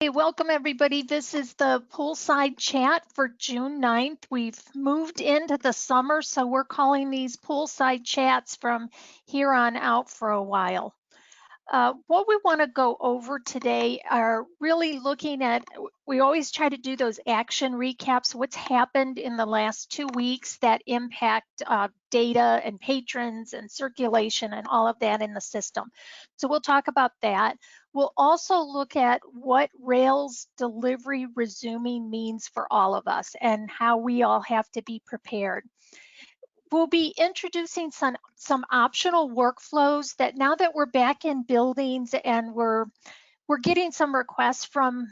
Hey, welcome everybody. This is the poolside chat for June 9th. We've moved into the summer, so we're calling these poolside chats from here on out for a while. What we want to go over today are really looking at, we always try to do those action recaps, what's happened in the last 2 weeks that impact data and patrons and circulation and all of that in the system. So we'll talk about that. We'll also look at what Rails delivery resuming means for all of us and how we all have to be prepared. We'll be introducing some optional workflows that now that we're back in buildings and we're getting some requests from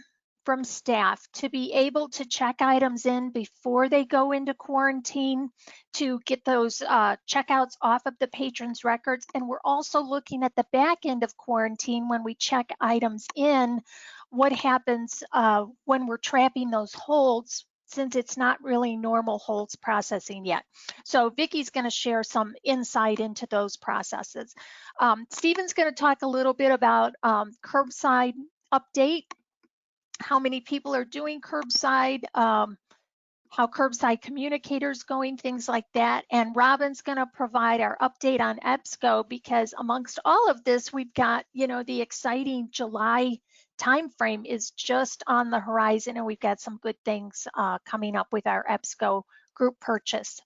staff to be able to check items in before they go into quarantine to get those checkouts off of the patrons' records. And we're also looking at the back end of quarantine when we check items in, what happens when we're trapping those holds, since it's not really normal holds processing yet. So Vicky's going to share some insight into those processes. Stephen's going to talk a little bit about curbside update, how many people are doing curbside, how curbside communicators going, things like that. And Robin's going to provide our update on EBSCO, because amongst all of this, we've got, the exciting July timeframe is just on the horizon, and we've got some good things coming up with our EBSCO group purchase.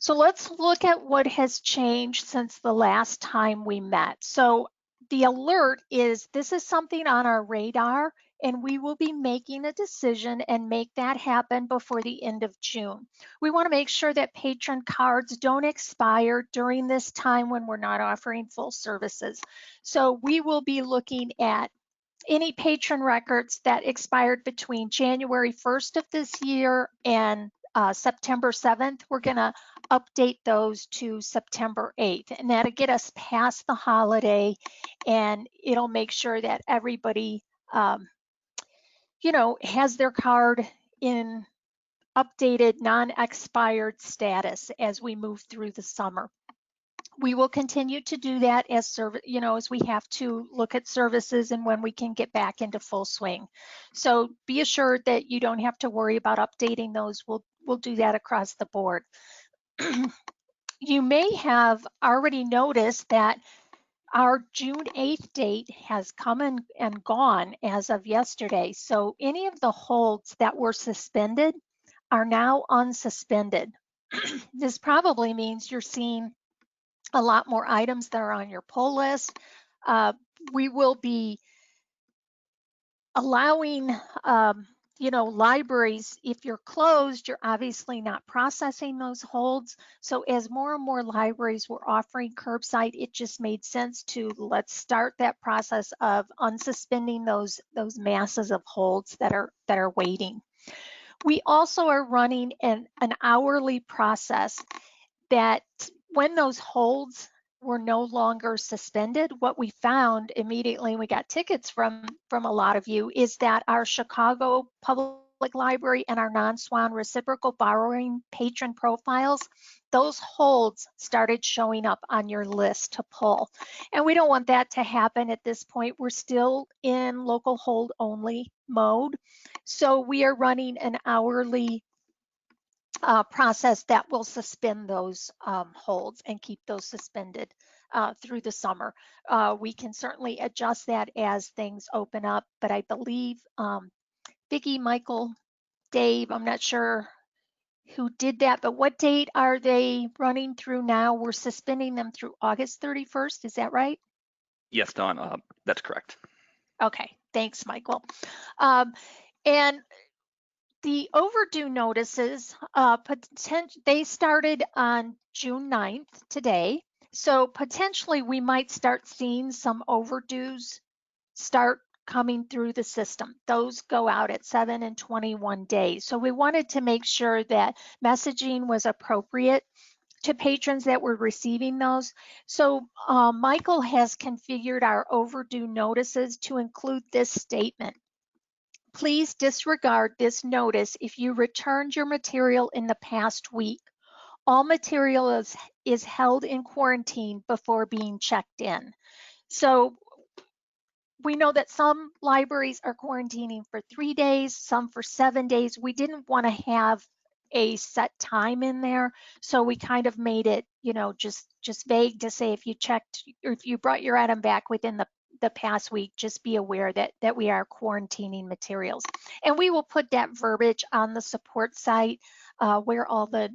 So let's look at what has changed since the last time we met. So the alert is, this is something on our radar, and we will be making a decision and make that happen before the end of June. We want to make sure that patron cards don't expire during this time when we're not offering full services. So we will be looking at any patron records that expired between January 1st of this year and September 7th. We're going to update those to September 8th, and that'll get us past the holiday, and it'll make sure that everybody has their card in updated non-expired status as we move through the summer. We will continue to do that as we have to look at services and when we can get back into full swing. So be assured that you don't have to worry about updating those. We'll do that across the board. You may have already noticed that our June 8th date has come and gone as of yesterday. So any of the holds that were suspended are now unsuspended. This probably means you're seeing a lot more items that are on your pull list. We will be allowing, libraries, if you're closed, you're obviously not processing those holds. So as more and more libraries were offering curbside, it just made sense to let's start that process of unsuspending those masses of holds that are waiting. We also are running an hourly process that when those holds were no longer suspended, what we found immediately, and we got tickets from a lot of you, is that our Chicago Public Library and our non-SWAN reciprocal borrowing patron profiles, those holds started showing up on your list to pull. And we don't want that to happen at this point. We're still in local hold only mode. So we are running an hourly process that will suspend those holds and keep those suspended through the summer. We can certainly adjust that as things open up, but I believe Vicki, Michael, Dave, I'm not sure who did that, but what date are they running through now? We're suspending them through August 31st, is that right? Yes, Dawn, that's correct. Okay, thanks, Michael. And the overdue notices, they started on June 9th today. So potentially we might start seeing some overdues start coming through the system. Those go out at 7 and 21 days. So we wanted to make sure that messaging was appropriate to patrons that were receiving those. So Michael has configured our overdue notices to include this statement. Please disregard this notice if you returned your material in the past week. All material is held in quarantine before being checked in. So we know that some libraries are quarantining for 3 days, some for 7 days. We didn't want to have a set time in there, so we kind of made it, just vague to say if you checked or if you brought your item back within the past week, just be aware that we are quarantining materials. And we will put that verbiage on the support site where all the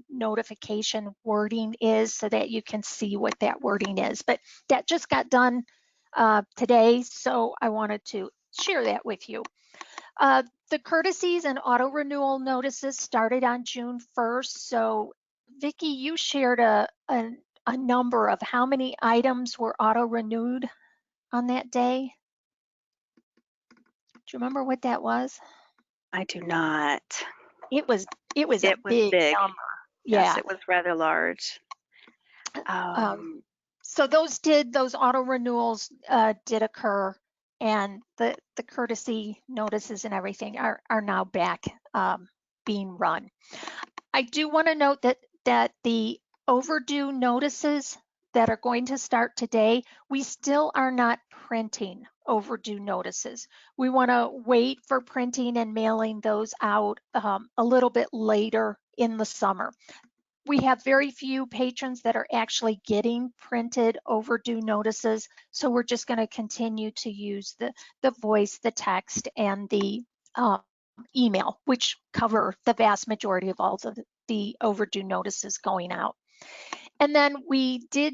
notification wording is so that you can see what that wording is. But that just got done today, so I wanted to share that with you. The courtesies and auto renewal notices started on June 1st. So Vicki, you shared a number of how many items were auto renewed on that day. Do you remember what that was? I do not. It was a It was big big. number. Yes, Yeah. it was rather large. So those auto renewals did occur, and the courtesy notices and everything are now back being run. I do want to note that the overdue notices that are going to start today, we still are not printing overdue notices. We want to wait for printing and mailing those out a little bit later in the summer. We have very few patrons that are actually getting printed overdue notices, so we're just going to continue to use the voice, the text, and the email, which cover the vast majority of all of the overdue notices going out. And then we did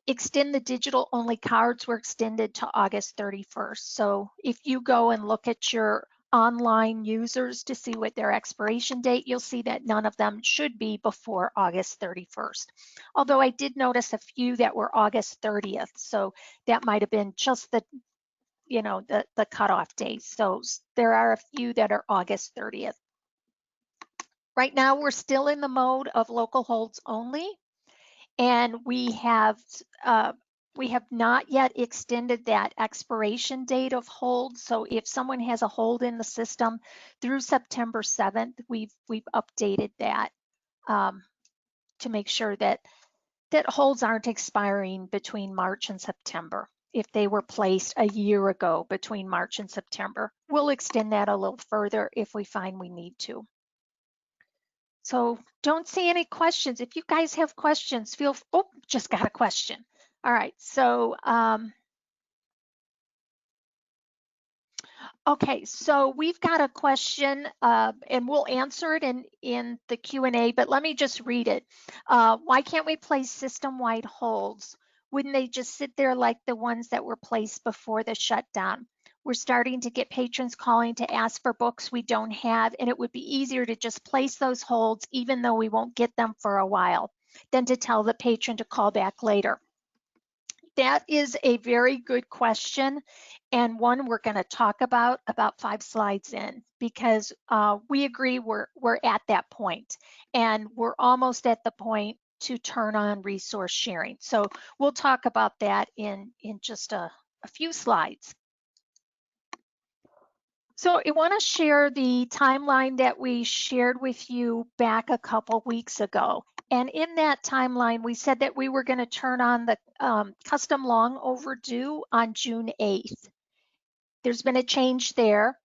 extend the digital only cards were extended to August 31st. So if you go and look at your online users to see what their expiration date, you'll see that none of them should be before August 31st. Although I did notice a few that were August 30th. So that might have been just the cutoff date. So there are a few that are August 30th. Right now, we're still in the mode of local holds only, and we have not yet extended that expiration date of hold. So if someone has a hold in the system through September 7th, we've updated that to make sure that holds aren't expiring between March and September. If they were placed a year ago between March and September, we'll extend that a little further if we find we need to. So don't see any questions. If you guys have questions, just got a question. All right, so okay, so we've got a question, and we'll answer it in the Q&A, but let me just read it. Why can't we place system-wide holds? Wouldn't they just sit there like the ones that were placed before the shutdown? We're starting to get patrons calling to ask for books we don't have, and it would be easier to just place those holds even though we won't get them for a while than to tell the patron to call back later. That is a very good question, and one we're going to talk about 5 slides in, because we agree we're at that point, and we're almost at the point to turn on resource sharing. So we'll talk about that in just a few slides. So I want to share the timeline that we shared with you back a couple weeks ago. And in that timeline, we said that we were going to turn on the custom long overdue on June 8th. There's been a change there.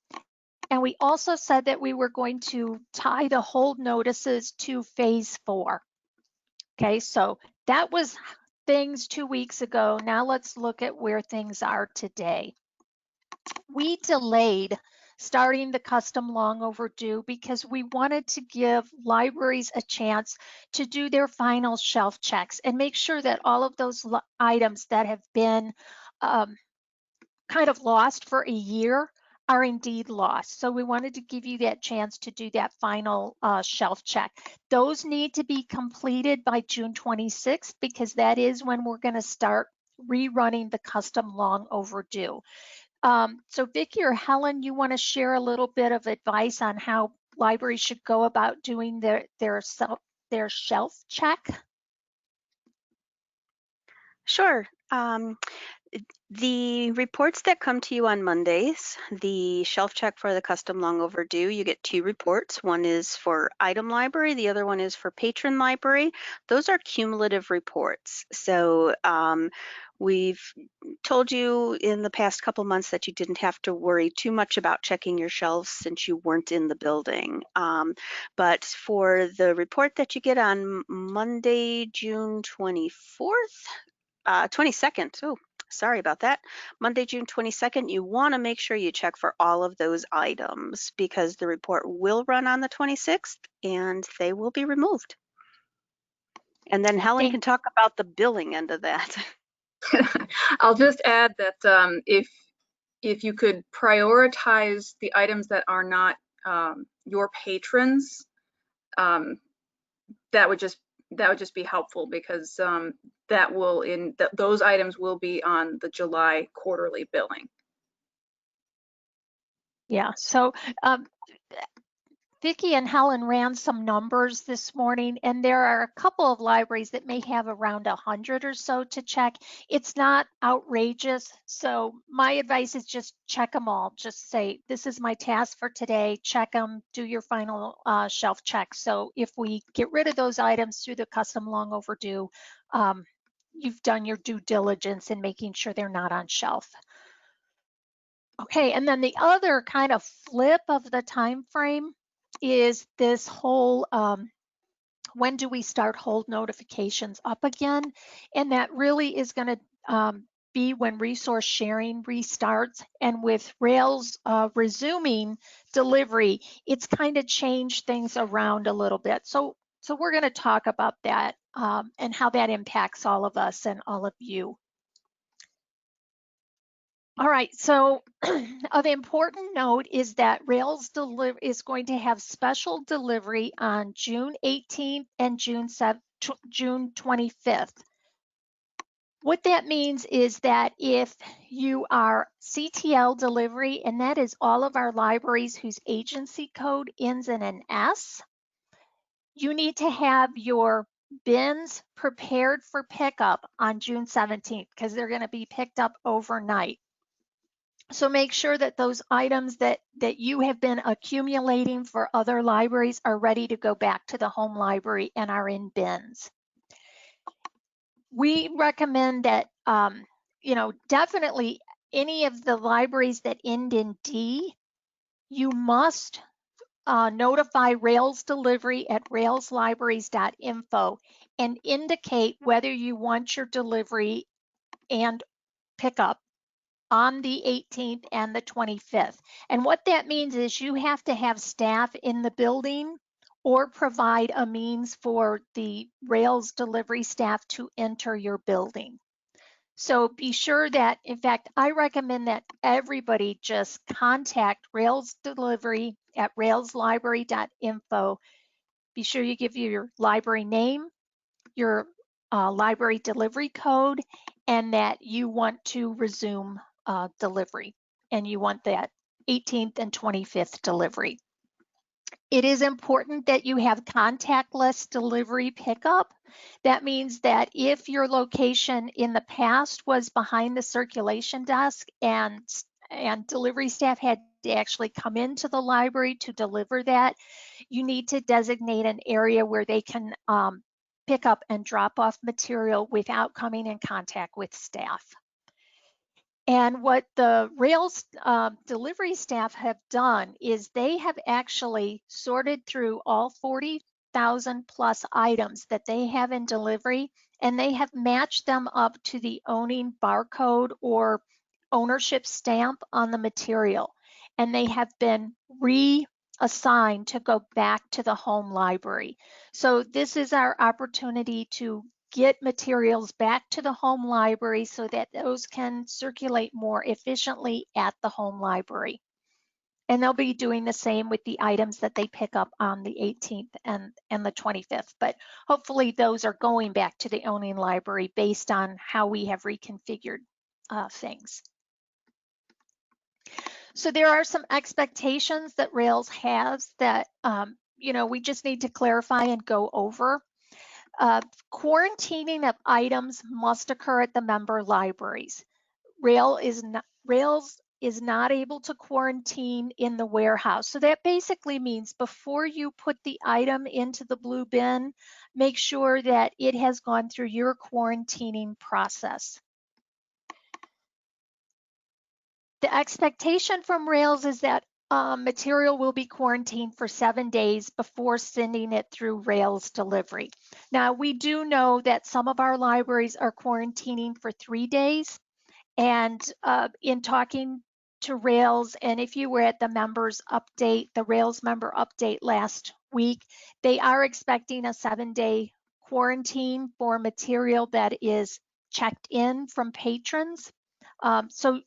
And we also said that we were going to tie the hold notices to phase 4. Okay, so that was things 2 weeks ago. Now let's look at where things are today. We delayed starting the custom long overdue because we wanted to give libraries a chance to do their final shelf checks and make sure that all of those items that have been kind of lost for a year are indeed lost. So we wanted to give you that chance to do that final shelf check. Those need to be completed by June 26th because that is when we're going to start rerunning the custom long overdue. So Vicki or Helen, you want to share a little bit of advice on how libraries should go about doing their shelf check? Sure. The reports that come to you on Mondays, the shelf check for the custom long overdue, you get 2 reports. One is for item library, the other one is for patron library. Those are cumulative reports. So We've told you in the past couple months that you didn't have to worry too much about checking your shelves since you weren't in the building. But for the report that you get on Monday, June 24th, 22nd, oh, sorry about that. Monday, June 22nd, you want to make sure you check for all of those items because the report will run on the 26th and they will be removed. And then Helen can talk about the billing end of that. I'll just add that if you could prioritize the items that are not your patrons, that would just be helpful because those items will be on the July quarterly billing. Yeah, so Vicki and Helen ran some numbers this morning, and there are a couple of libraries that may have around 100 or so to check. It's not outrageous, so my advice is just check them all. Just say, this is my task for today, check them, do your final shelf check. So if we get rid of those items through the custom long overdue, you've done your due diligence in making sure they're not on shelf. Okay, and then the other kind of flip of the time frame is this whole when do we start hold notifications up again? And that really is going to be when resource sharing restarts. And with Rails resuming delivery, it's kind of changed things around a little bit. So we're going to talk about that and how that impacts all of us and all of you. All right, so of important note is that Rails is going to have special delivery on June 18th and June 25th. What that means is that if you are CTL delivery, and that is all of our libraries whose agency code ends in an S, you need to have your bins prepared for pickup on June 17th because they're going to be picked up overnight. So make sure that those items that you have been accumulating for other libraries are ready to go back to the home library and are in bins. We recommend that, definitely any of the libraries that end in D, you must notify Rails delivery at railslibraries.info and indicate whether you want your delivery and pickup on the 18th and the 25th. And what that means is you have to have staff in the building or provide a means for the Rails delivery staff to enter your building. So be sure that, in fact, I recommend that everybody just contact Rails delivery at railslibrary.info. Be sure you give your library name, your library delivery code, and that you want to resume delivery, and you want that 18th and 25th delivery. It is important that you have contactless delivery pickup. That means that if your location in the past was behind the circulation desk and delivery staff had to actually come into the library to deliver that, you need to designate an area where they can pick up and drop off material without coming in contact with staff. And what the Rails delivery staff have done is they have actually sorted through all 40,000 plus items that they have in delivery, and they have matched them up to the owning barcode or ownership stamp on the material. And they have been reassigned to go back to the home library. So this is our opportunity to get materials back to the home library so that those can circulate more efficiently at the home library. And they'll be doing the same with the items that they pick up on the 18th and the 25th. But hopefully those are going back to the owning library based on how we have reconfigured things. So there are some expectations that Rails has that we just need to clarify and go over. Quarantining of items must occur at the member libraries. Rails is not able to quarantine in the warehouse. So that basically means before you put the item into the blue bin, make sure that it has gone through your quarantining process. The expectation from Rails is that material will be quarantined for 7 days before sending it through Rails delivery. Now, we do know that some of our libraries are quarantining for 3 days. And in talking to Rails, and if you were at the members update, the Rails member update last week, they are expecting a 7-day quarantine for material that is checked in from patrons. So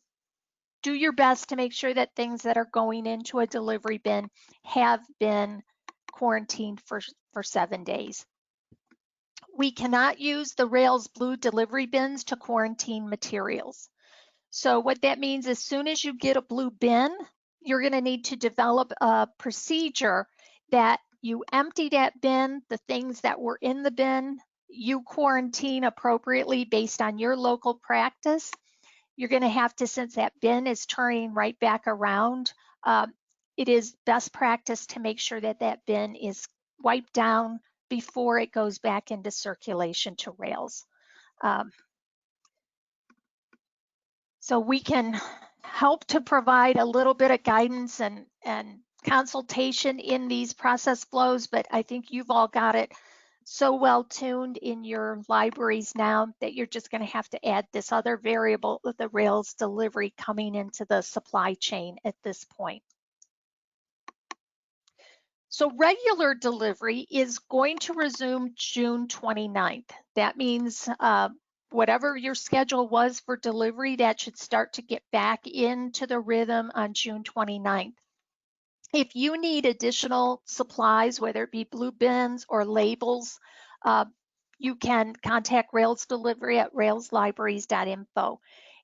do your best to make sure that things that are going into a delivery bin have been quarantined for 7 days. We cannot use the Rails blue delivery bins to quarantine materials. So what that means, as soon as you get a blue bin, you're going to need to develop a procedure that you empty that bin, the things that were in the bin, you quarantine appropriately based on your local practice. You're going to have to, since that bin is turning right back around, it is best practice to make sure that that bin is wiped down before it goes back into circulation to Rails. So we can help to provide a little bit of guidance and consultation in these process flows, but I think you've all got it so well tuned in your libraries now that you're just going to have to add this other variable with the Rails delivery coming into the supply chain at this point. So regular delivery is going to resume June 29th. That means whatever your schedule was for delivery, that should start to get back into the rhythm on June 29th. If you need additional supplies, whether it be blue bins or labels, you can contact Rails Delivery at railslibraries.info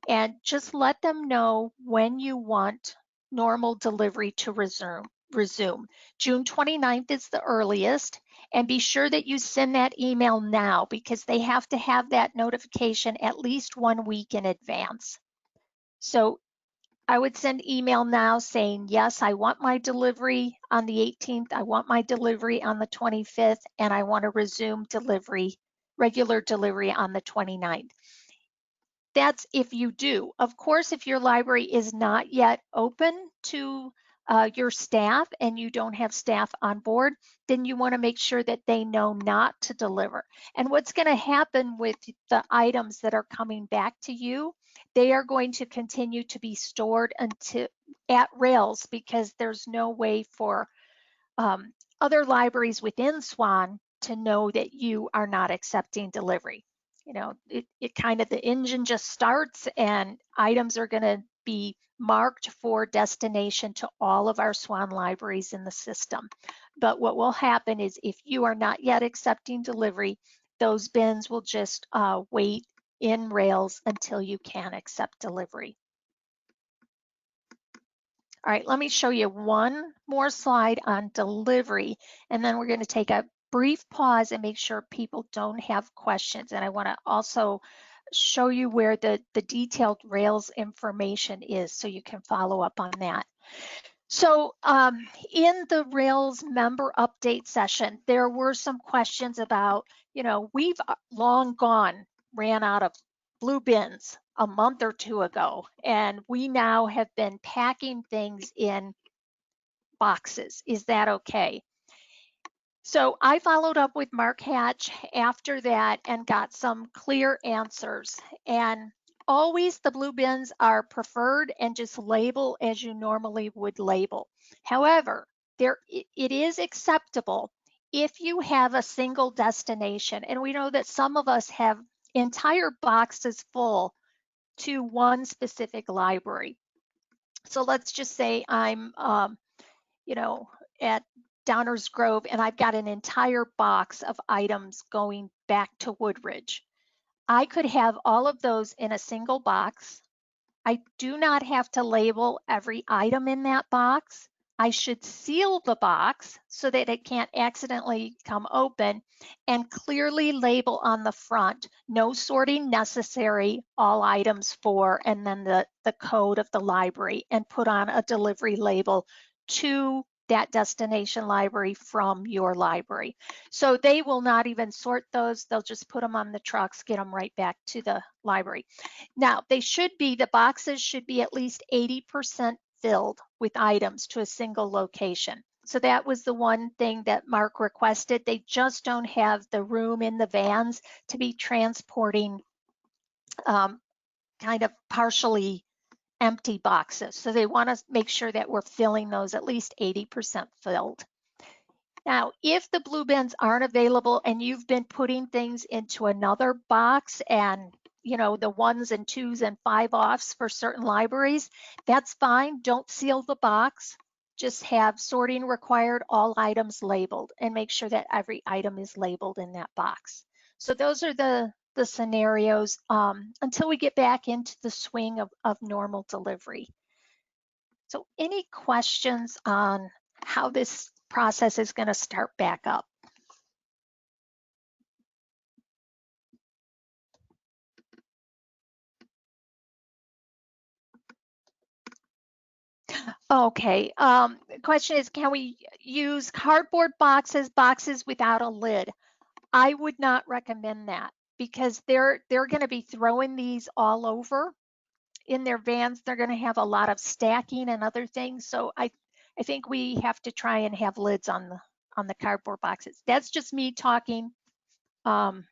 and just let them know when you want normal delivery to resume. June 29th is the earliest, and be sure that you send that email now because they have to have that notification at least 1 week in advance. So I would send email now saying, yes, I want my delivery on the 18th, I want my delivery on the 25th, and I want to resume delivery, regular delivery on the 29th. That's if you do. Of course, if your library is not yet open to your staff and you don't have staff on board, then you want to make sure that they know not to deliver. And what's going to happen with the items that are coming back to you, they are going to continue to be stored at Rails because there's no way for other libraries within SWAN to know that you are not accepting delivery. You know, it kind of, the engine just starts and items are going to be marked for destination to all of our SWAN libraries in the system. But what will happen is if you are not yet accepting delivery, those bins will just wait in Rails until you can accept delivery. All right, let me show you one more slide on delivery, and then we're going to take a brief pause and make sure people don't have questions. And I want to also show you where the detailed Rails information is so you can follow up on that. So in the Rails member update session, there were some questions about, you know, we've long gone, ran out of blue bins a month or two ago, and we now have been packing things in boxes. Is that okay? So I followed up with Mark Hatch after that and got some clear answers. And always the blue bins are preferred and just label as you normally would label. However, it is acceptable if you have a single destination. And we know that some of us have entire boxes full to one specific library. So let's just say I'm, you know, at Downers Grove and I've got an entire box of items going back to Woodridge. I could have all of those in a single box. I do not have to label every item in that box. I should seal the box so that it can't accidentally come open and clearly label on the front, no sorting necessary, all items for, and then the code of the library, and put on a delivery label to that destination library from your library. So they will not even sort those. They'll just put them on the trucks, get them right back to the library. Now, the boxes should be at least 80% filled with items to a single location. So that was the one thing that Mark requested. They just don't have the room in the vans to be transporting kind of partially empty boxes. So they want to make sure that we're filling those at least 80% filled. Now, if the blue bins aren't available and you've been putting things into another box and the 1s and 2s and 5-offs for certain libraries, that's fine. Don't seal the box. Just have sorting required, all items labeled, and make sure that every item is labeled in that box. So those are the scenarios until we get back into the swing of normal delivery. So any questions on how this process is going to start back up? Okay, the question is, can we use cardboard boxes without a lid? I would not recommend that because they're going to be throwing these all over in their vans. They're going to have a lot of stacking and other things. So I think we have to try and have lids on the cardboard boxes. That's just me talking. You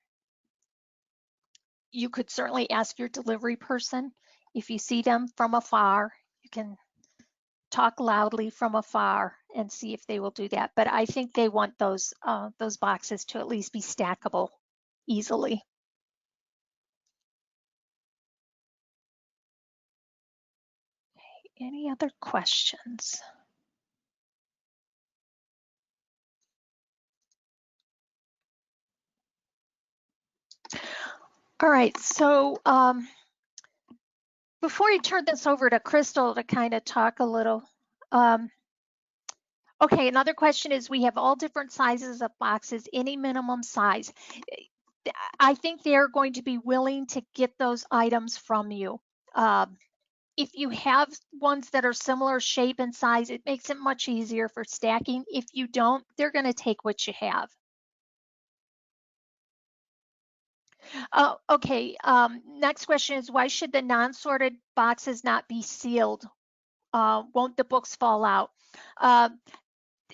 could certainly ask your delivery person. If you see them from afar, you can talk loudly from afar and see if they will do that. But I think they want those boxes to at least be stackable easily. Okay, any other questions? All right, so before I turn this over to Crystal to kind of talk a little, okay, another question is, we have all different sizes of boxes, any minimum size? I think they're going to be willing to get those items from you. If you have ones that are similar shape and size, it makes it much easier for stacking. If you don't, they're going to take what you have. Okay, next question is, why should the non-sorted boxes not be sealed? Won't the books fall out?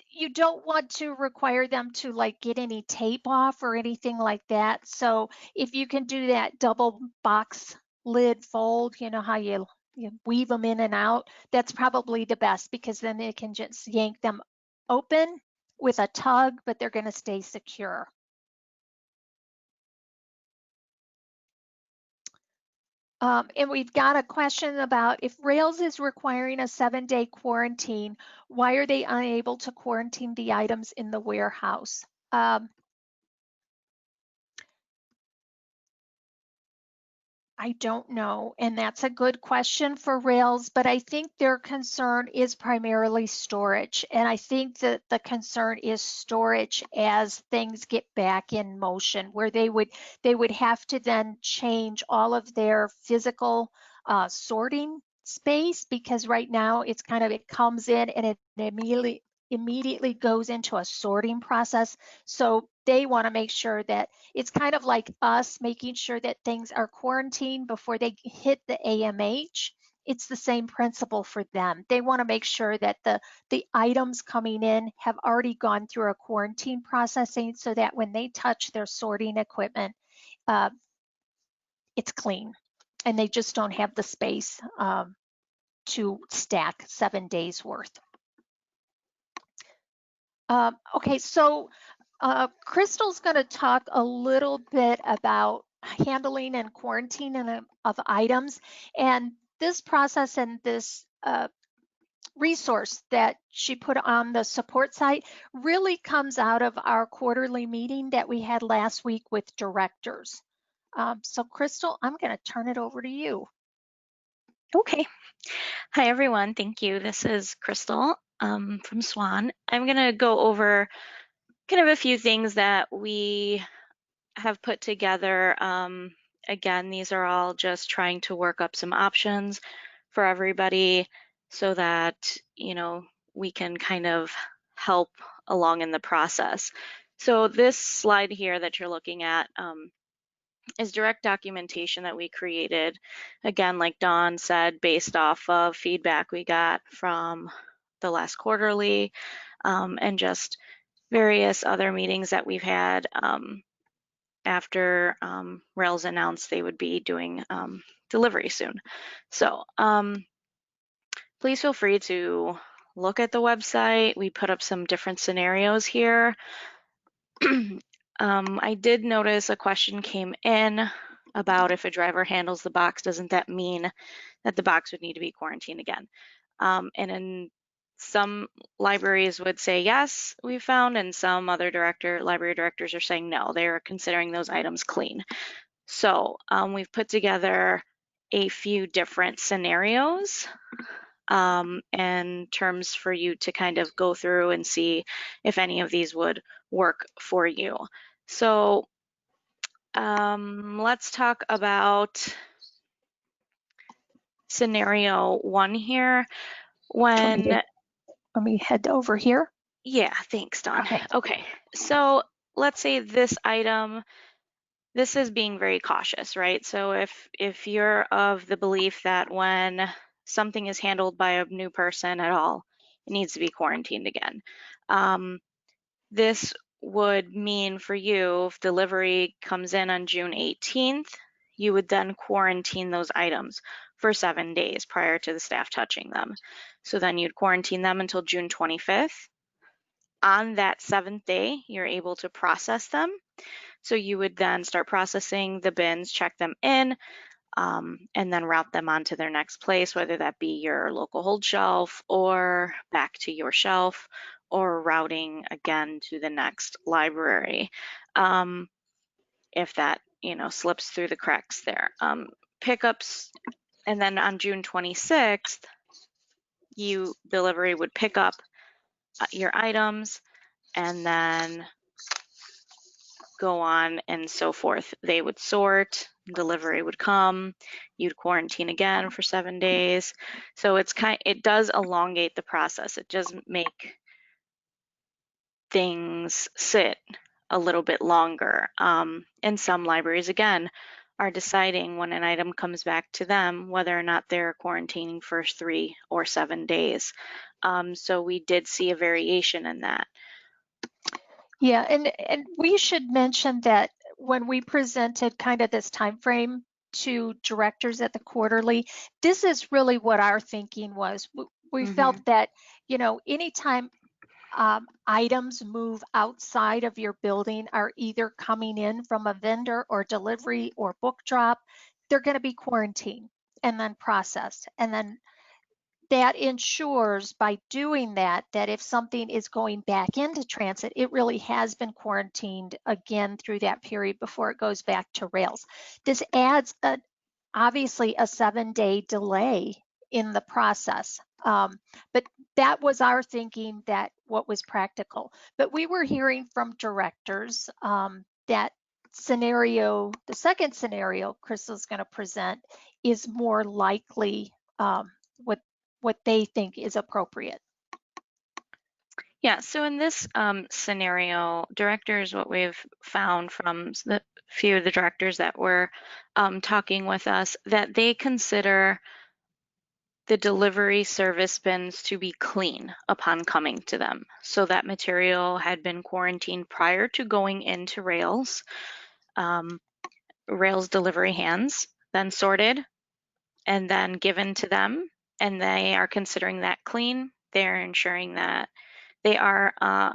You don't want to require them to get any tape off or anything like that. So if you can do that double box lid fold, you know how you weave them in and out, that's probably the best, because then they can just yank them open with a tug, but they're going to stay secure. And we've got a question about, if Rails is requiring a 7-day quarantine, why are they unable to quarantine the items in the warehouse? I don't know, and that's a good question for Rails, but I think their concern is primarily storage. And I think that the concern is storage as things get back in motion, where they would have to then change all of their physical sorting space, because right now it's it comes in and it immediately goes into a sorting process. So they want to make sure that it's kind of like us making sure that things are quarantined before they hit the AMH. It's the same principle for them. They want to make sure that the items coming in have already gone through a quarantine processing, so that when they touch their sorting equipment, it's clean, and they just don't have the space to stack 7 days worth. Okay, so Crystal's going to talk a little bit about handling and quarantining of items, and this process and this resource that she put on the support site really comes out of our quarterly meeting that we had last week with directors. So Crystal, I'm going to turn it over to you. Okay. Hi, everyone. Thank you. This is Crystal from SWAN. I'm going to go over kind of a few things that we have put together. Again, these are all just trying to work up some options for everybody so that, we can kind of help along in the process. So this slide here that you're looking at is direct documentation that we created, again, like Dawn said, based off of feedback we got from the last quarterly and just various other meetings that we've had after Rails announced they would be doing delivery soon. So please feel free to look at the website. We put up some different scenarios here. I did notice a question came in about if a driver handles the box, doesn't that mean that the box would need to be quarantined again? And in some libraries would say yes, we found, and some other library directors are saying no, they're considering those items clean. So we've put together a few different scenarios and terms for you to kind of go through and see if any of these would work for you. So let's talk about scenario 1 here. When Let me head over here. Yeah, thanks, Dawn. Okay. Okay, so let's say this item, this is being very cautious, right? So if you're of the belief that when something is handled by a new person at all, it needs to be quarantined again. This would mean for you, if delivery comes in on June 18th, you would then quarantine those items for 7 days prior to the staff touching them. So then you'd quarantine them until June 25th. On that 7th day, you're able to process them. So you would then start processing the bins, check them in, and then route them on to their next place, whether that be your local hold shelf or back to your shelf, or routing again to the next library. If that, slips through the cracks there. Pickups, and then on June 26th, delivery would pick up your items and then go on and so forth. They would sort, delivery would come, you'd quarantine again for 7 days. So it does elongate the process. It does make things sit a little bit longer. And some libraries, again, are deciding when an item comes back to them whether or not they're quarantining for 3 or 7 days. So we did see a variation in that. Yeah, and we should mention that when we presented kind of this time frame to directors at the quarterly, this is really what our thinking was. We felt that, anytime items move outside of your building are either coming in from a vendor or delivery or book drop, they're going to be quarantined and then processed. And then that ensures by doing that if something is going back into transit, it really has been quarantined again through that period before it goes back to Rails. This adds obviously a 7-day delay in the process. But that was our thinking, that what was practical. But we were hearing from directors that the second scenario Crystal's going to present is more likely what they think is appropriate. Yeah, so in this scenario, directors, what we've found from the few of the directors that were talking with us, that they consider the delivery service bins to be clean upon coming to them. So that material had been quarantined prior to going into Rails, Rails delivery hands, then sorted, and then given to them, and they are considering that clean. They're ensuring that they are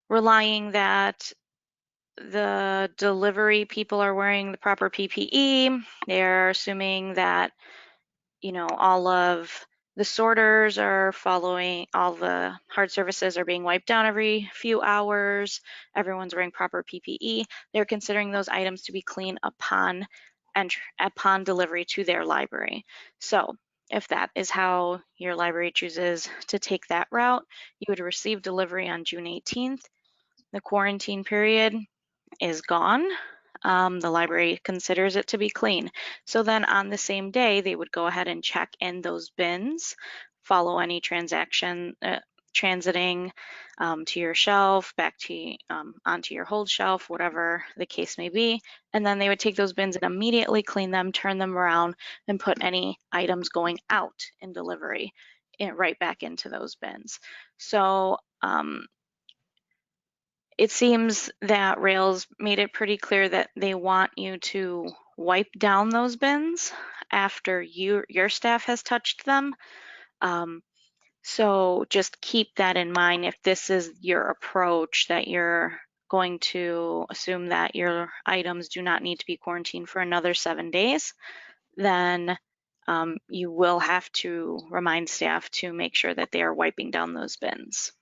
relying that the delivery people are wearing the proper PPE. They're assuming that, all of the sorters are following, all the hard surfaces are being wiped down every few hours. Everyone's wearing proper PPE. They're considering those items to be clean upon delivery to their library. So if that is how your library chooses to take that route, you would receive delivery on June 18th. The quarantine period is gone. The library considers it to be clean. So then on the same day, they would go ahead and check in those bins, follow any transaction, transiting to your shelf, back to onto your hold shelf, whatever the case may be. And then they would take those bins and immediately clean them, turn them around, and put any items going out in delivery right back into those bins. So it seems that Rails made it pretty clear that they want you to wipe down those bins after your staff has touched them. So just keep that in mind if this is your approach, that you're going to assume that your items do not need to be quarantined for another 7 days, then you will have to remind staff to make sure that they are wiping down those bins.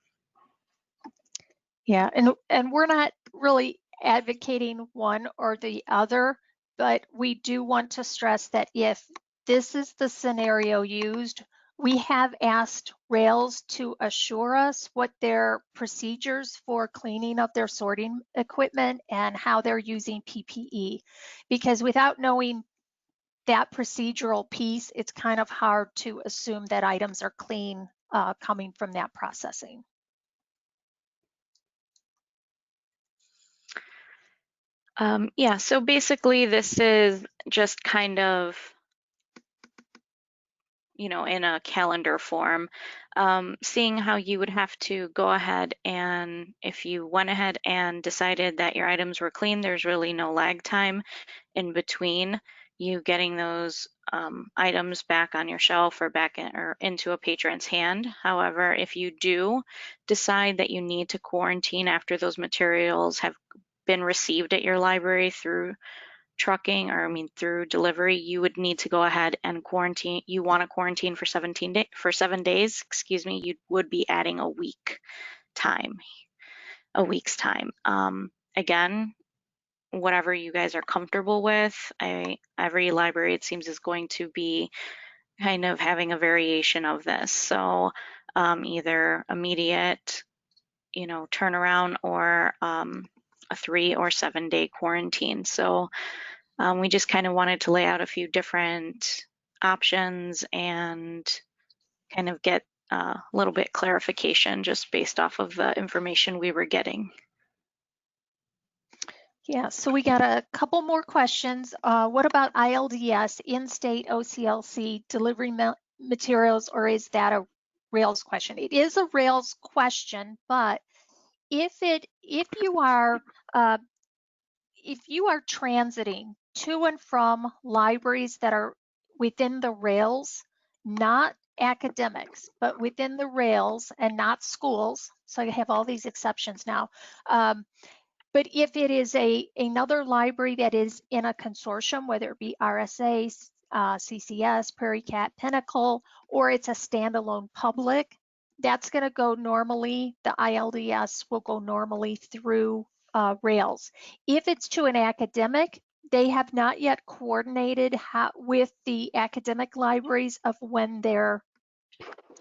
Yeah, and we're not really advocating one or the other, but we do want to stress that if this is the scenario used, we have asked Rails to assure us what their procedures for cleaning up their sorting equipment and how they're using PPE, because without knowing that procedural piece, it's kind of hard to assume that items are clean coming from that processing. Yeah, so basically this is just kind of, in a calendar form, seeing how you would have to go ahead, and if you went ahead and decided that your items were clean, there's really no lag time in between you getting those items back on your shelf or back or into a patron's hand. However, if you do decide that you need to quarantine after those materials have been received at your library through trucking, or through delivery, you would need to go ahead and quarantine. You want to quarantine for 7 days, excuse me, you would be adding a week's time. Again, whatever you guys are comfortable with. Every library, it seems, is going to be kind of having a variation of this. So either immediate, turnaround, or a 3 or 7 day quarantine. So we just kind of wanted to lay out a few different options and kind of get a little bit clarification just based off of the information we were getting. Yeah, so we got a couple more questions. What about ILDS, in-state OCLC delivery materials, or is that a Rails question? It is a Rails question, but if you are transiting to and from libraries that are within the Rails, not academics, but within the Rails and not schools, so you have all these exceptions now. But if it is another library that is in a consortium, whether it be RSA, CCS, Prairie Cat, Pinnacle, or it's a standalone public, that's going to go normally. The ILDS will go normally through Rails. If it's to an academic, they have not yet coordinated with the academic libraries of when their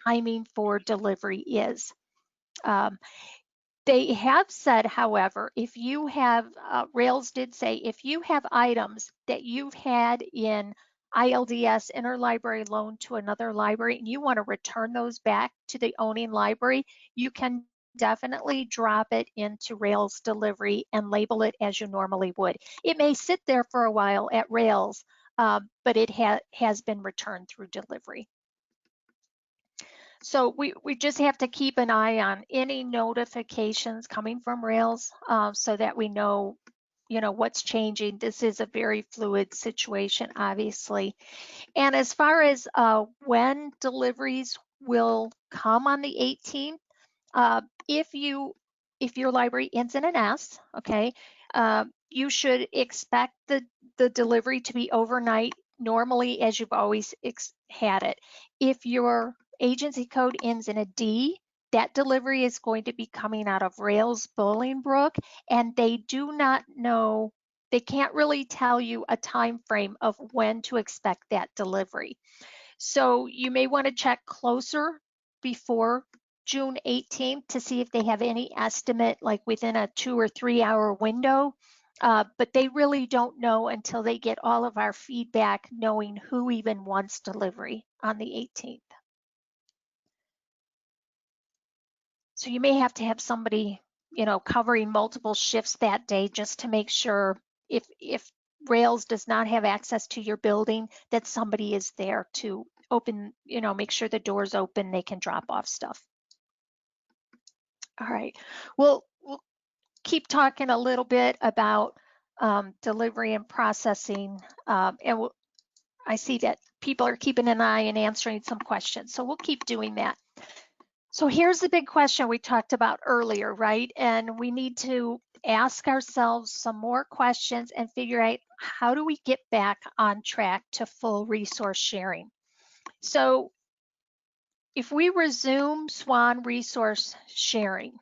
timing for delivery is. They have said, however, if you have, Rails did say, if you have items that you've had in ILDS, interlibrary loan to another library, and you want to return those back to the owning library, you can definitely drop it into Rails delivery and label it as you normally would. It may sit there for a while at Rails, but it has been returned through delivery. So we just have to keep an eye on any notifications coming from Rails so that we know, what's changing. This is a very fluid situation, obviously. And as far as when deliveries will come on the 18th, if your library ends in an S, okay, you should expect the delivery to be overnight, normally as you've always had it. If your agency code ends in a D, that delivery is going to be coming out of Rails Bolingbrook, and they do not know, they can't really tell you a time frame of when to expect that delivery. So you may want to check closer before June 18th to see if they have any estimate, like within a 2 or 3 hour window. But they really don't know until they get all of our feedback, knowing who even wants delivery on the 18th. So you may have to have somebody, covering multiple shifts that day just to make sure if Rails does not have access to your building, that somebody is there to open, make sure the door's open, they can drop off stuff. All right, we'll keep talking a little bit about delivery and processing, and I see that people are keeping an eye and answering some questions, so we'll keep doing that. So here's the big question we talked about earlier, right? And we need to ask ourselves some more questions and figure out, how do we get back on track to full resource sharing? So if we resume SWAN resource sharing,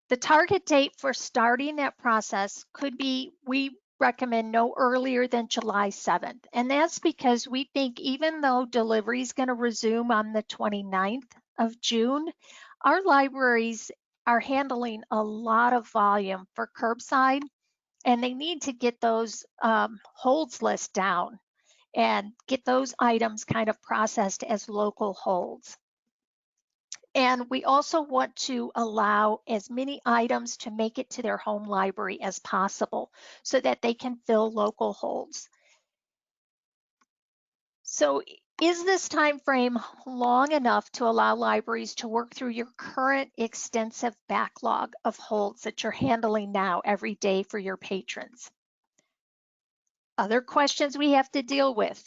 the target date for starting that process could be, we recommend no earlier than July 7th. And that's because we think even though delivery is going to resume on the 29th of June, our libraries are handling a lot of volume for curbside, and they need to get those holds list down and get those items kind of processed as local holds. And we also want to allow as many items to make it to their home library as possible so that they can fill local holds. So is this time frame long enough to allow libraries to work through your current extensive backlog of holds that you're handling now every day for your patrons? Other questions we have to deal with.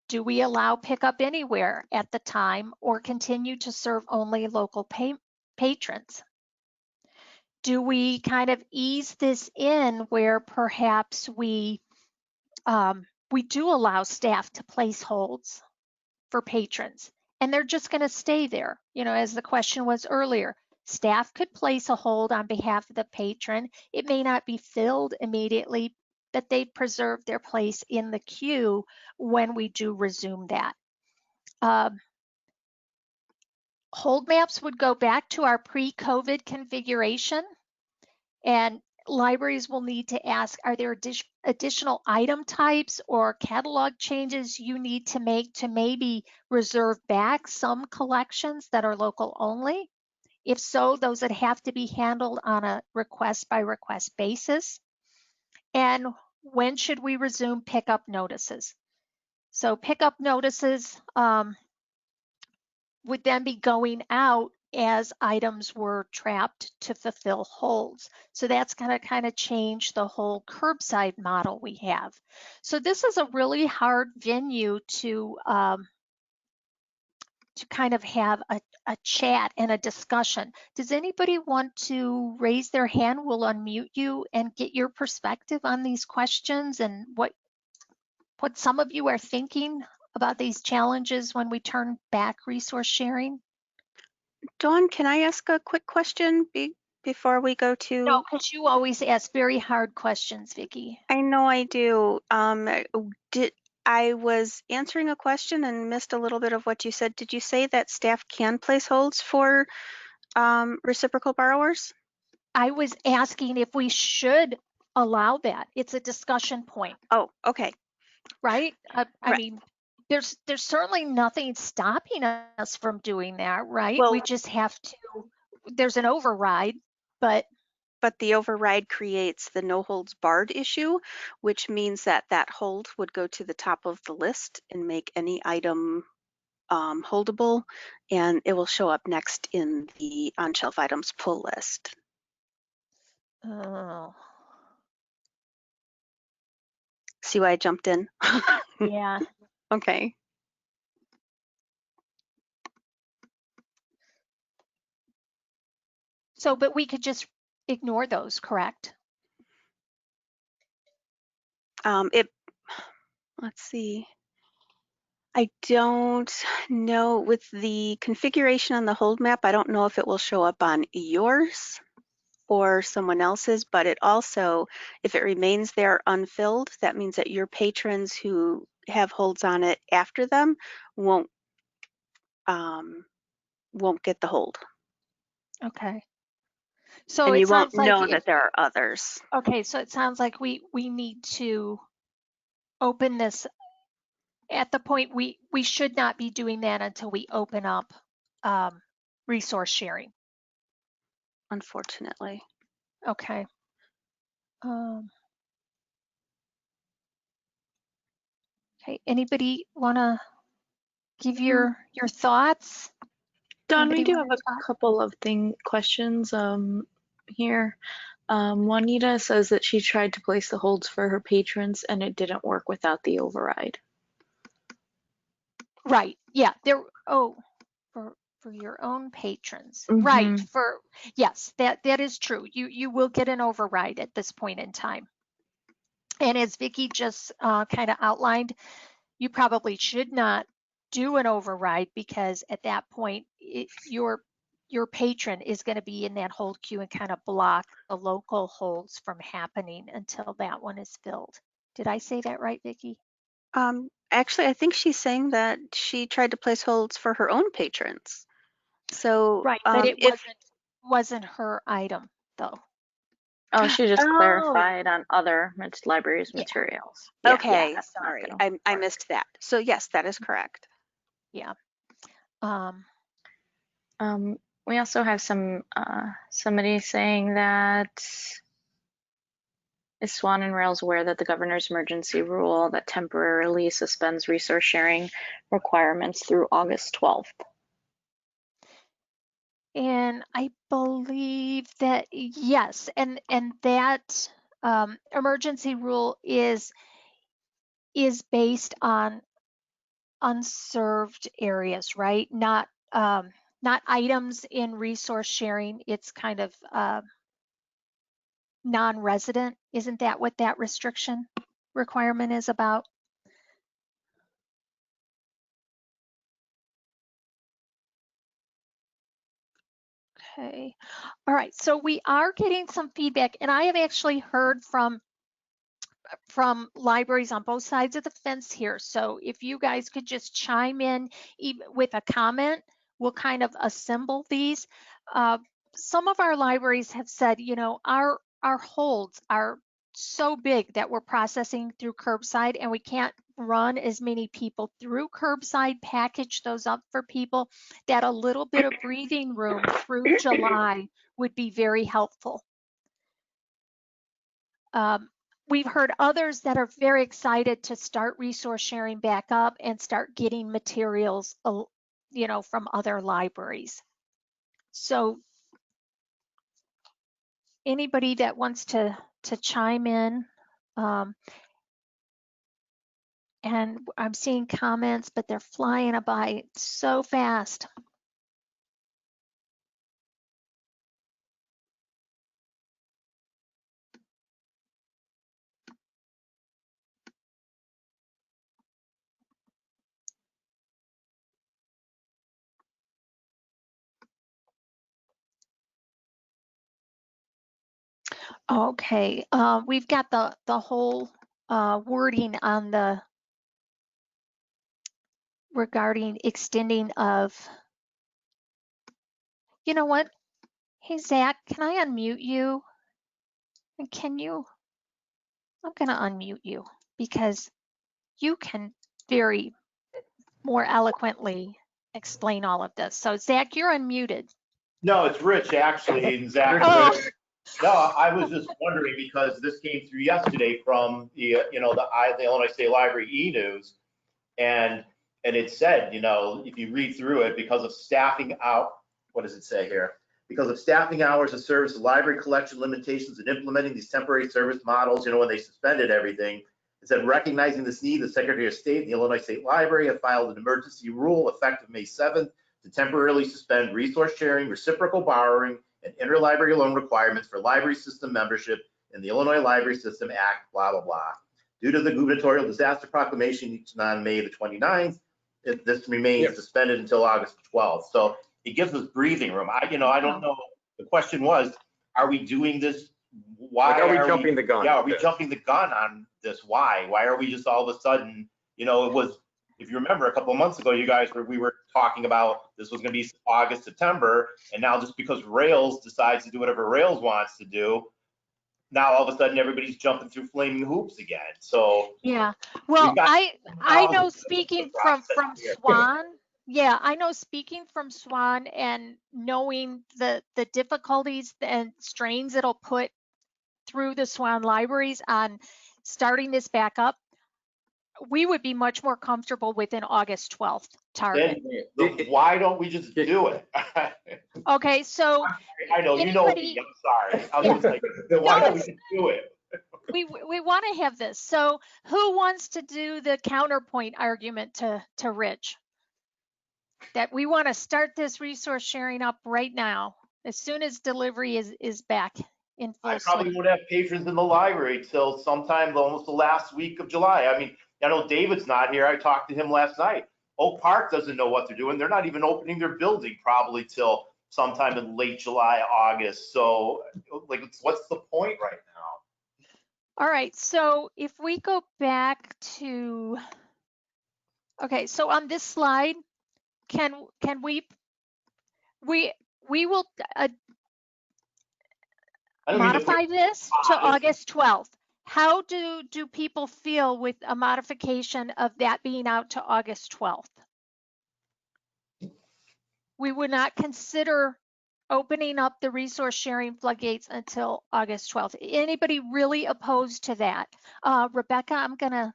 Do we allow pickup anywhere at the time or continue to serve only local patrons? Do we kind of ease this in where perhaps we do allow staff to place holds for patrons, and they're just going to stay there? As the question was earlier, staff could place a hold on behalf of the patron. It may not be filled immediately, but they preserve their place in the queue when we do resume that. Hold maps would go back to our pre-COVID configuration, and libraries will need to ask, are there additional item types or catalog changes you need to make to maybe reserve back some collections that are local only? If so, those would have to be handled on a request by request basis. And when should we resume pickup notices? So pickup notices would then be going out as items were trapped to fulfill holds. So that's going to kind of change the whole curbside model we have. So this is a really hard venue to kind of have a chat and a discussion. Does anybody want to raise their hand? We'll unmute you and get your perspective on these questions and what some of you are thinking about these challenges when we turn back resource sharing. Dawn, can I ask a quick question before we go to? No, because you always ask very hard questions, Vicki. I know I do. I was answering a question and missed a little bit of what you said. Did you say that staff can place holds for reciprocal borrowers? I was asking if we should allow that. It's a discussion point. Oh, okay. Right? I Right. mean, there's certainly nothing stopping us from doing that, right? Well, We just have to, there's an override, but the override creates the no holds barred issue, which means that hold would go to the top of the list and make any item holdable, and it will show up next in the on-shelf items pull list. oh, See why I jumped in? yeah. Okay. So, but we could just ignore those, correct? Let's see. I don't know with the configuration on the hold map. I don't know if it will show up on yours or someone else's, but it also, if it remains there unfilled, that means that your patrons who have holds on it after them won't get the hold. Okay. So And it you won't sounds like know that there are others. okay, so it sounds like we need to open this at the point we should not be doing that until we open up resource sharing. unfortunately. Okay. Okay, anybody want to give your thoughts? Dawn, we Anybody do want have to a talk? couple of questions here. Juanita says that she tried to place the holds for her patrons and it didn't work without the override. Right. Yeah. For your own patrons. Right. Mm-hmm. Yes, that is true. You will get an override at this point in time. And as Vicki just kind of outlined, you probably should not do an override because at that point your patron is going to be in that hold queue and kind of block the local holds from happening until that one is filled. Did I say that right, Vicki? Actually, I think she's saying that she tried to place holds for her own patrons. So Right, but it if wasn't her item though. Oh, she just oh, clarified on other libraries Yeah. materials. Yeah, okay, that's not sorry, gonna I work. missed that. So yes, that is correct. Yeah. We also have somebody saying that is SWAN and Rails aware that the governor's emergency rule that temporarily suspends resource sharing requirements through August 12th? And I believe that yes, and that emergency rule is based on unserved areas, right? Not items in resource sharing. It's kind of non-resident. Isn't that what that restriction requirement is about? Okay. All right. So we are getting some feedback, and I have actually heard from libraries on both sides of the fence here. So if you guys could just chime in with a comment, we'll kind of assemble these. Some of our libraries have said, you know, our holds are so big that we're processing through curbside and we can't run as many people through curbside, package those up for people, that a little bit of breathing room through July would be very helpful. We've heard others that are very excited to start resource sharing back up and start getting materials, you know, from other libraries. So anybody that wants to chime in, and I'm seeing comments, but they're flying by so fast. Okay, we've got the whole wording on the regarding extending of, you know what? Hey, Zach, can I unmute you? And can you, I'm going to unmute you because you can very more eloquently explain all of this. So Zach, you're unmuted. No, it's Rich actually, and Zach. Oh. No, I was just wondering because this came through yesterday from the Illinois State Library e-news, and it said, you know, if you read through it, because of staffing out, what does it say here? Because of staffing hours of service, the library collection limitations, and implementing these temporary service models, you know, when they suspended everything, it said recognizing this need, the Secretary of State and the Illinois State Library have filed an emergency rule effective May 7th to temporarily suspend resource sharing, reciprocal borrowing, and interlibrary loan requirements for library system membership in the Illinois Library System Act, blah, blah, blah. Due to the gubernatorial disaster proclamation on May the 29th, this remains suspended until August 12th. So it gives us breathing room. I don't know. The question was, are we doing this? Why are we jumping the gun? Yeah, are we jumping the gun on this? Why? Why are we just all of a sudden, you know, it was, if you remember a couple of months ago, we were talking about this was going to be August, September, and now just because Rails decides to do whatever Rails wants to do, now all of a sudden everybody's jumping through flaming hoops again. So yeah, well, I know speaking from SWAN, Yeah, I know speaking from SWAN and knowing the difficulties and strains it'll put through the SWAN libraries on starting this back up, we would be much more comfortable with an August 12th target. Then why don't we just do it? Okay, so I know, you know anybody, me, I'm sorry. I'm Yeah. just like, then why don't we just do it? we want to have this. So who wants to do the counterpoint argument to Rich? That we want to start this resource sharing up right now, as soon as delivery is back in full I probably swing. won't have patrons in the library till sometime almost the last week of July. I mean, I know David's not here. I talked to him last night. Oak Park doesn't know what they're doing. They're not even opening their building probably till sometime in late July, August. So like, what's the point right now? All right, so if we go back to, okay, so on this slide, can we will modify this to August 12th. How do people feel with a modification of that being out to August 12th? We would not consider opening up the resource sharing floodgates until August 12th. Anybody really opposed to that? Rebecca, I'm gonna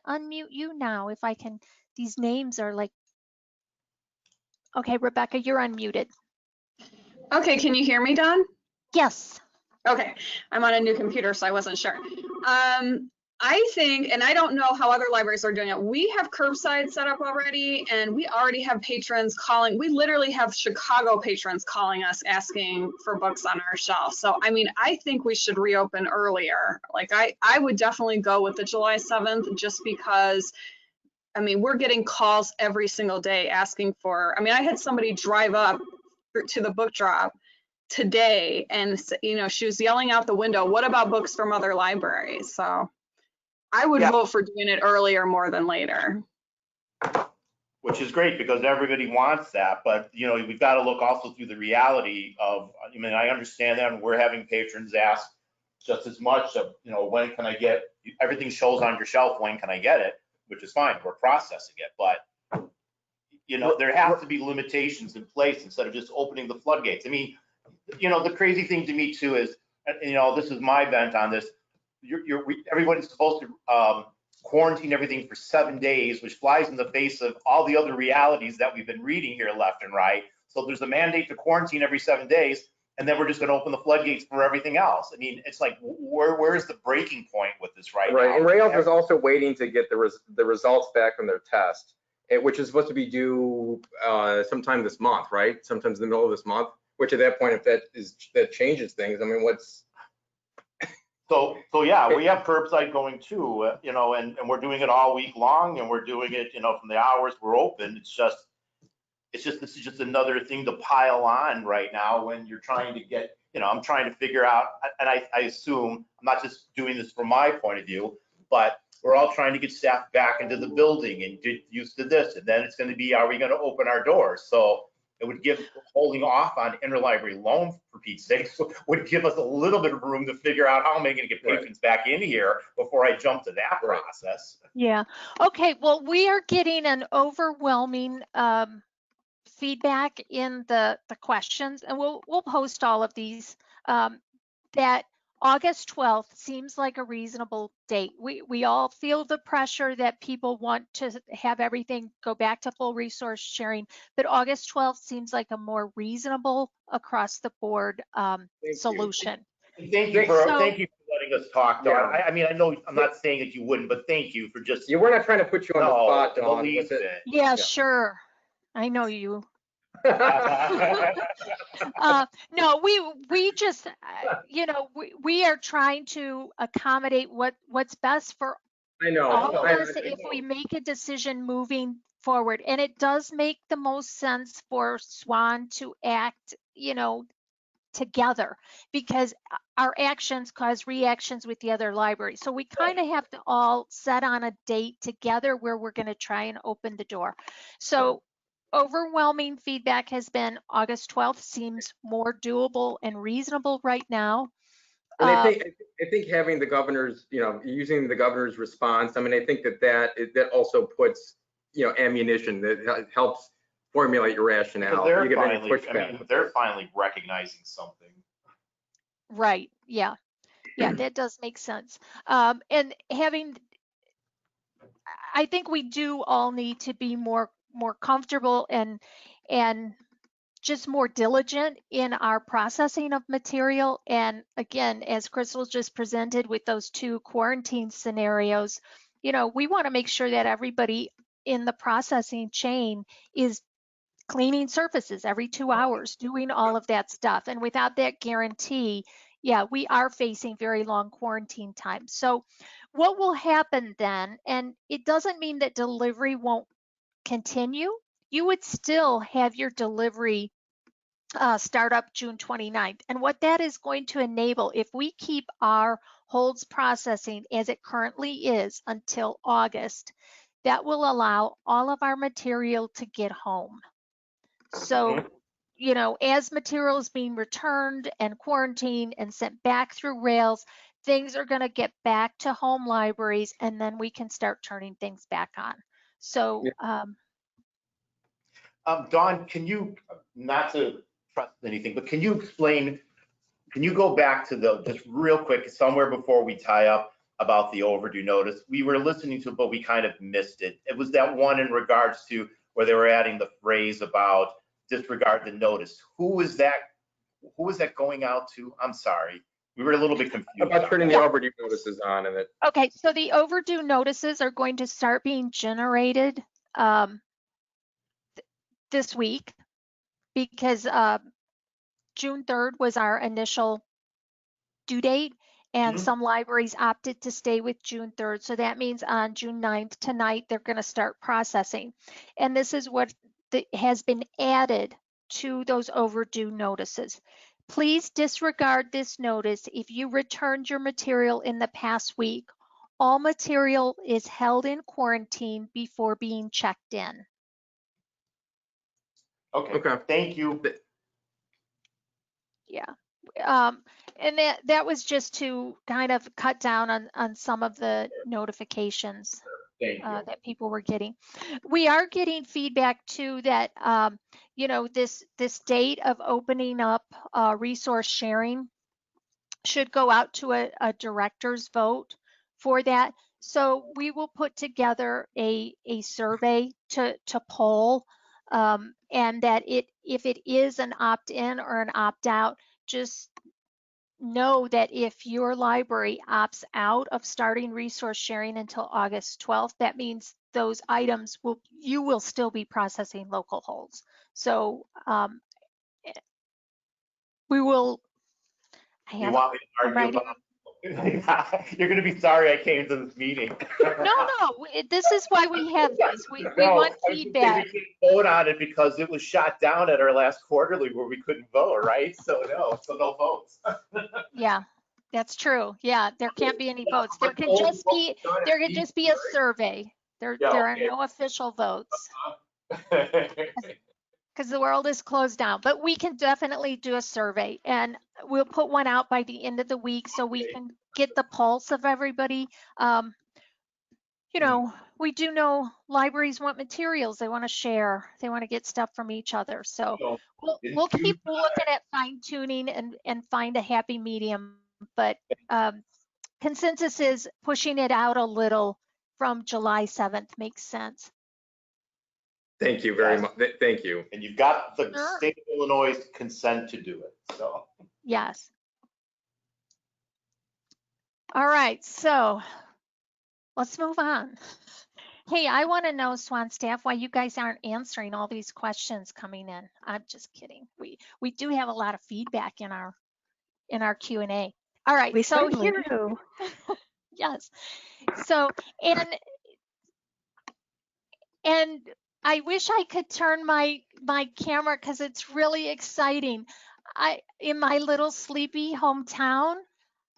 unmute you now if I can. These names are like, okay, Rebecca, you're unmuted. Okay, can you hear me, Dawn? Yes. Okay, I'm on a new computer, so I wasn't sure. I think, and I don't know how other libraries are doing it, we have curbside set up already, and we already have patrons calling. We literally have Chicago patrons calling us asking for books on our shelf. So, I mean, I think we should reopen earlier. Like, I would definitely go with the July 7th just because, I mean, we're getting calls every single day asking for, I mean, I had somebody drive up to the book drop today and, you know, she was yelling out the window, what about books from other libraries? So I would vote for doing it earlier more than later. Which is great because everybody wants that, but you know, we've got to look also through the reality of, I mean, I understand that, and we're having patrons ask just as much of, you know, when can I get, everything shows on your shelf, when can I get it, which is fine, we're processing it, but you know, there has to be limitations in place instead of just opening the floodgates. I mean, you know, the crazy thing to me too is, you know, this is my bent on this, everybody's supposed to quarantine everything for 7 days, which flies in the face of all the other realities that we've been reading here left and right. So there's a mandate to quarantine every 7 days, and then we're just going to open the floodgates for everything else. I mean, it's like, where's the breaking point with this right now? Right, and Rails is also waiting to get the results back from their test, which is supposed to be due sometime this month, right? Sometimes in the middle of this month. Which at that point, if that changes things, I mean, what's So yeah, we have curbside going too, you know, and we're doing it all week long, and we're doing it, you know, from the hours we're open. It's just this is just another thing to pile on right now when you're trying to get, you know, I'm trying to figure out, and I assume I'm not just doing this from my point of view, but we're all trying to get staff back into the building and get used to this, and then it's going to be, are we going to open our doors? So it would give, holding off on interlibrary loan, for Pete's sake, would give us a little bit of room to figure out how am I going to get patrons back in here before I jump to that process. Yeah. Okay. Well, we are getting an overwhelming feedback in the questions, and we'll post all of these. That August 12th seems like a reasonable date. We all feel the pressure that people want to have everything go back to full resource sharing, but August 12th seems like a more reasonable across the board solution. Thank you for letting us talk, Dawn. I mean, I know I'm not saying that you wouldn't, but thank you for just. Yeah, we're not trying to put you on the spot, Dawn. Believe it. Yeah, sure. I know you. No, we just, you know, we are trying to accommodate what's best for all of us if we make a decision moving forward. And it does make the most sense for SWAN to act, you know, together, because our actions cause reactions with the other libraries. So we kind of have to all set on a date together where we're going to try and open the door. So overwhelming feedback has been August 12th seems more doable and reasonable right now. And I think having the governor's, you know, using the governor's response, I mean, I think that also puts, ammunition that helps formulate your rationale. Because they're You get any finally, pushback. they're finally recognizing something. Right. Yeah. Yeah, that does make sense. And I think we do all need to be more comfortable and just more diligent in our processing of material. And again, as Crystal just presented with those 2 quarantine scenarios, we want to make sure that everybody in the processing chain is cleaning surfaces every 2 hours, doing all of that stuff. And without that guarantee, yeah, we are facing very long quarantine times. So what will happen then, and it doesn't mean that delivery won't continue, you would still have your delivery start up June 29th. And what that is going to enable, if we keep our holds processing as it currently is until August, that will allow all of our material to get home. So, as material is being returned and quarantined and sent back through rails, things are going to get back to home libraries, and then we can start turning things back on. So, Dawn, can you, not to trust anything, but can you explain, can you go back to just real quick, somewhere before we tie up, about the overdue notice? We were listening to it, but we kind of missed it. It was that one in regards to where they were adding the phrase about disregard the notice. Who was that going out to? I'm sorry. We were a little bit confused. About turning the overdue notices on and it. okay, so the overdue notices are going to start being generated this week because June 3rd was our initial due date, and some libraries opted to stay with June 3rd. So that means on June 9th tonight, they're going to start processing. And this is what has been added to those overdue notices. Please disregard this notice if you returned your material in the past week. All material is held in quarantine before being checked in. Okay. Thank you. Yeah. And that was just to kind of cut down on some of the notifications that people were getting. We are getting feedback too that this date of opening up resource sharing should go out to a director's vote for that. So we will put together a survey to poll, and that if it is an opt-in or an opt-out, just know that if your library opts out of starting resource sharing until August 12th, that means those items you will still be processing local holds. So we will. You want me to argue about? You're going to be sorry I came to this meeting. No, this is why we have this. We want feedback. We couldn't vote on it because it was shot down at our last quarterly where we couldn't vote, right? So no votes. Yeah, that's true. Yeah, there can't be any votes. There can just be a survey. There are no official votes because the world is closed down. But we can definitely do a survey, and we'll put one out by the end of the week so we can get the pulse of everybody. We do know libraries want materials. They want to share. They want to get stuff from each other. So we'll keep looking at fine tuning and find a happy medium. But consensus is pushing it out a little from July 7th makes sense. Thank you very much. Thank you. And you've got the state of Illinois consent to do it. So yes. All right. So let's move on. Hey, I want to know, SWAN staff, why you guys aren't answering all these questions coming in. I'm just kidding. We do have a lot of feedback in our Q&A. All right. We so certainly here, do. yes. So and I wish I could turn my camera because it's really exciting. In my little sleepy hometown,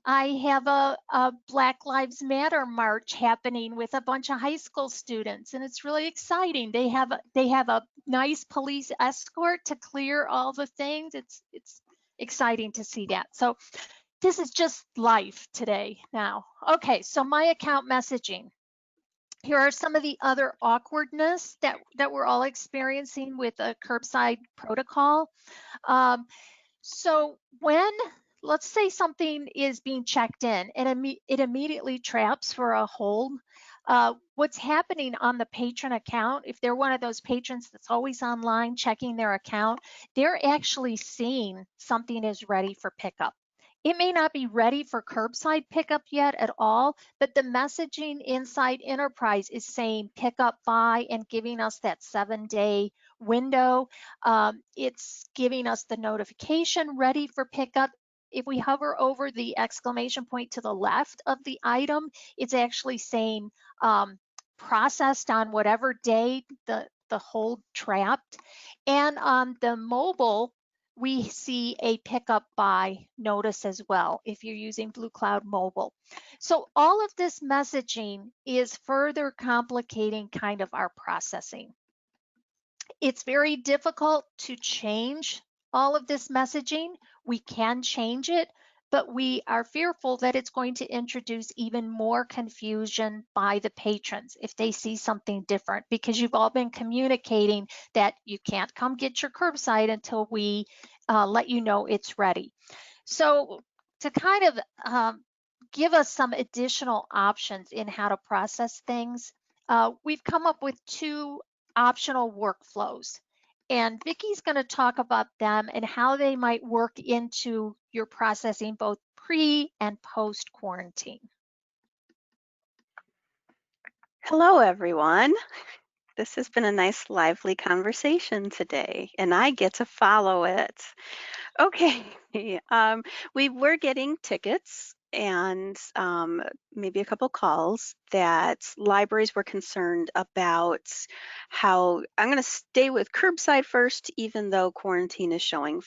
I have a Black Lives Matter march happening with a bunch of high school students, and it's really exciting. They have a nice police escort to clear all the things. It's exciting to see that. So this is just life today now. Okay, so my account messaging. Here are some of the other awkwardness that we're all experiencing with a curbside protocol. Um, so when, let's say something is being checked in and it immediately traps for a hold, what's happening on the patron account, if they're one of those patrons that's always online checking their account, they're actually seeing something is ready for pickup. It may not be ready for curbside pickup yet at all, but the messaging inside Enterprise is saying pick up by and giving us that 7-day window. It's giving us the notification ready for pickup. If we hover over the exclamation point to the left of the item, it's actually saying processed on whatever day the hold trapped. And on the mobile, we see a pickup by notice as well if you're using Blue Cloud Mobile. So all of this messaging is further complicating kind of our processing. It's very difficult to change all of this messaging. We can change it, but we are fearful that it's going to introduce even more confusion by the patrons if they see something different, because you've all been communicating that you can't come get your curbside until we let you know it's ready. So to kind of give us some additional options in how to process things, we've come up with 2 optional workflows. And Vicky's going to talk about them and how they might work into your processing both pre and post quarantine. Hello, everyone. This has been a nice, lively conversation today, and I get to follow it. Okay, we were getting tickets and maybe a couple calls that libraries were concerned about how, I'm going to stay with curbside first, even though quarantine is showing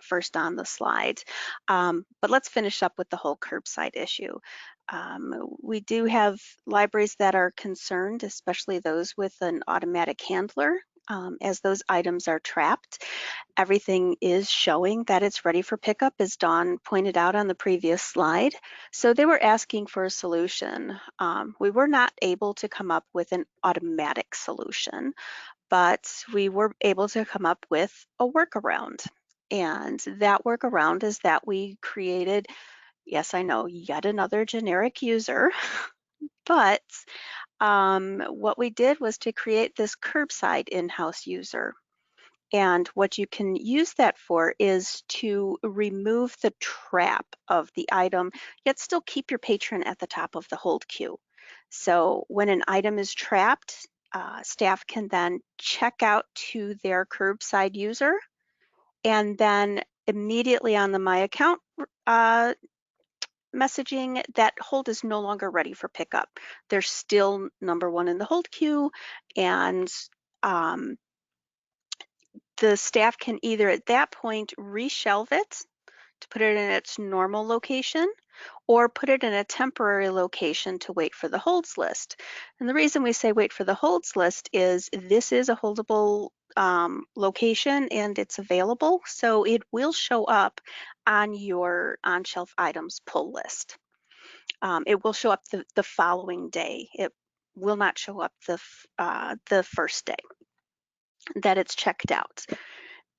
first on the slide. But let's finish up with the whole curbside issue. We do have libraries that are concerned, especially those with an automatic handler, as those items are trapped. Everything is showing that it's ready for pickup, as Dawn pointed out on the previous slide. So they were asking for a solution. We were not able to come up with an automatic solution, but we were able to come up with a workaround. And that workaround is that we created, yes, I know, yet another generic user, but what we did was to create this curbside in-house user. And what you can use that for is to remove the trap of the item, yet still keep your patron at the top of the hold queue. So when an item is trapped, staff can then check out to their curbside user, and then immediately on the My Account messaging, that hold is no longer ready for pickup. They're still number 1 in the hold queue, and the staff can either at that point reshelve it to put it in its normal location, or put it in a temporary location to wait for the holds list. And the reason we say wait for the holds list is this is a holdable location and it's available, so it will show up on your on-shelf items pull list. It will show up the following day. It will not show up the first day that it's checked out.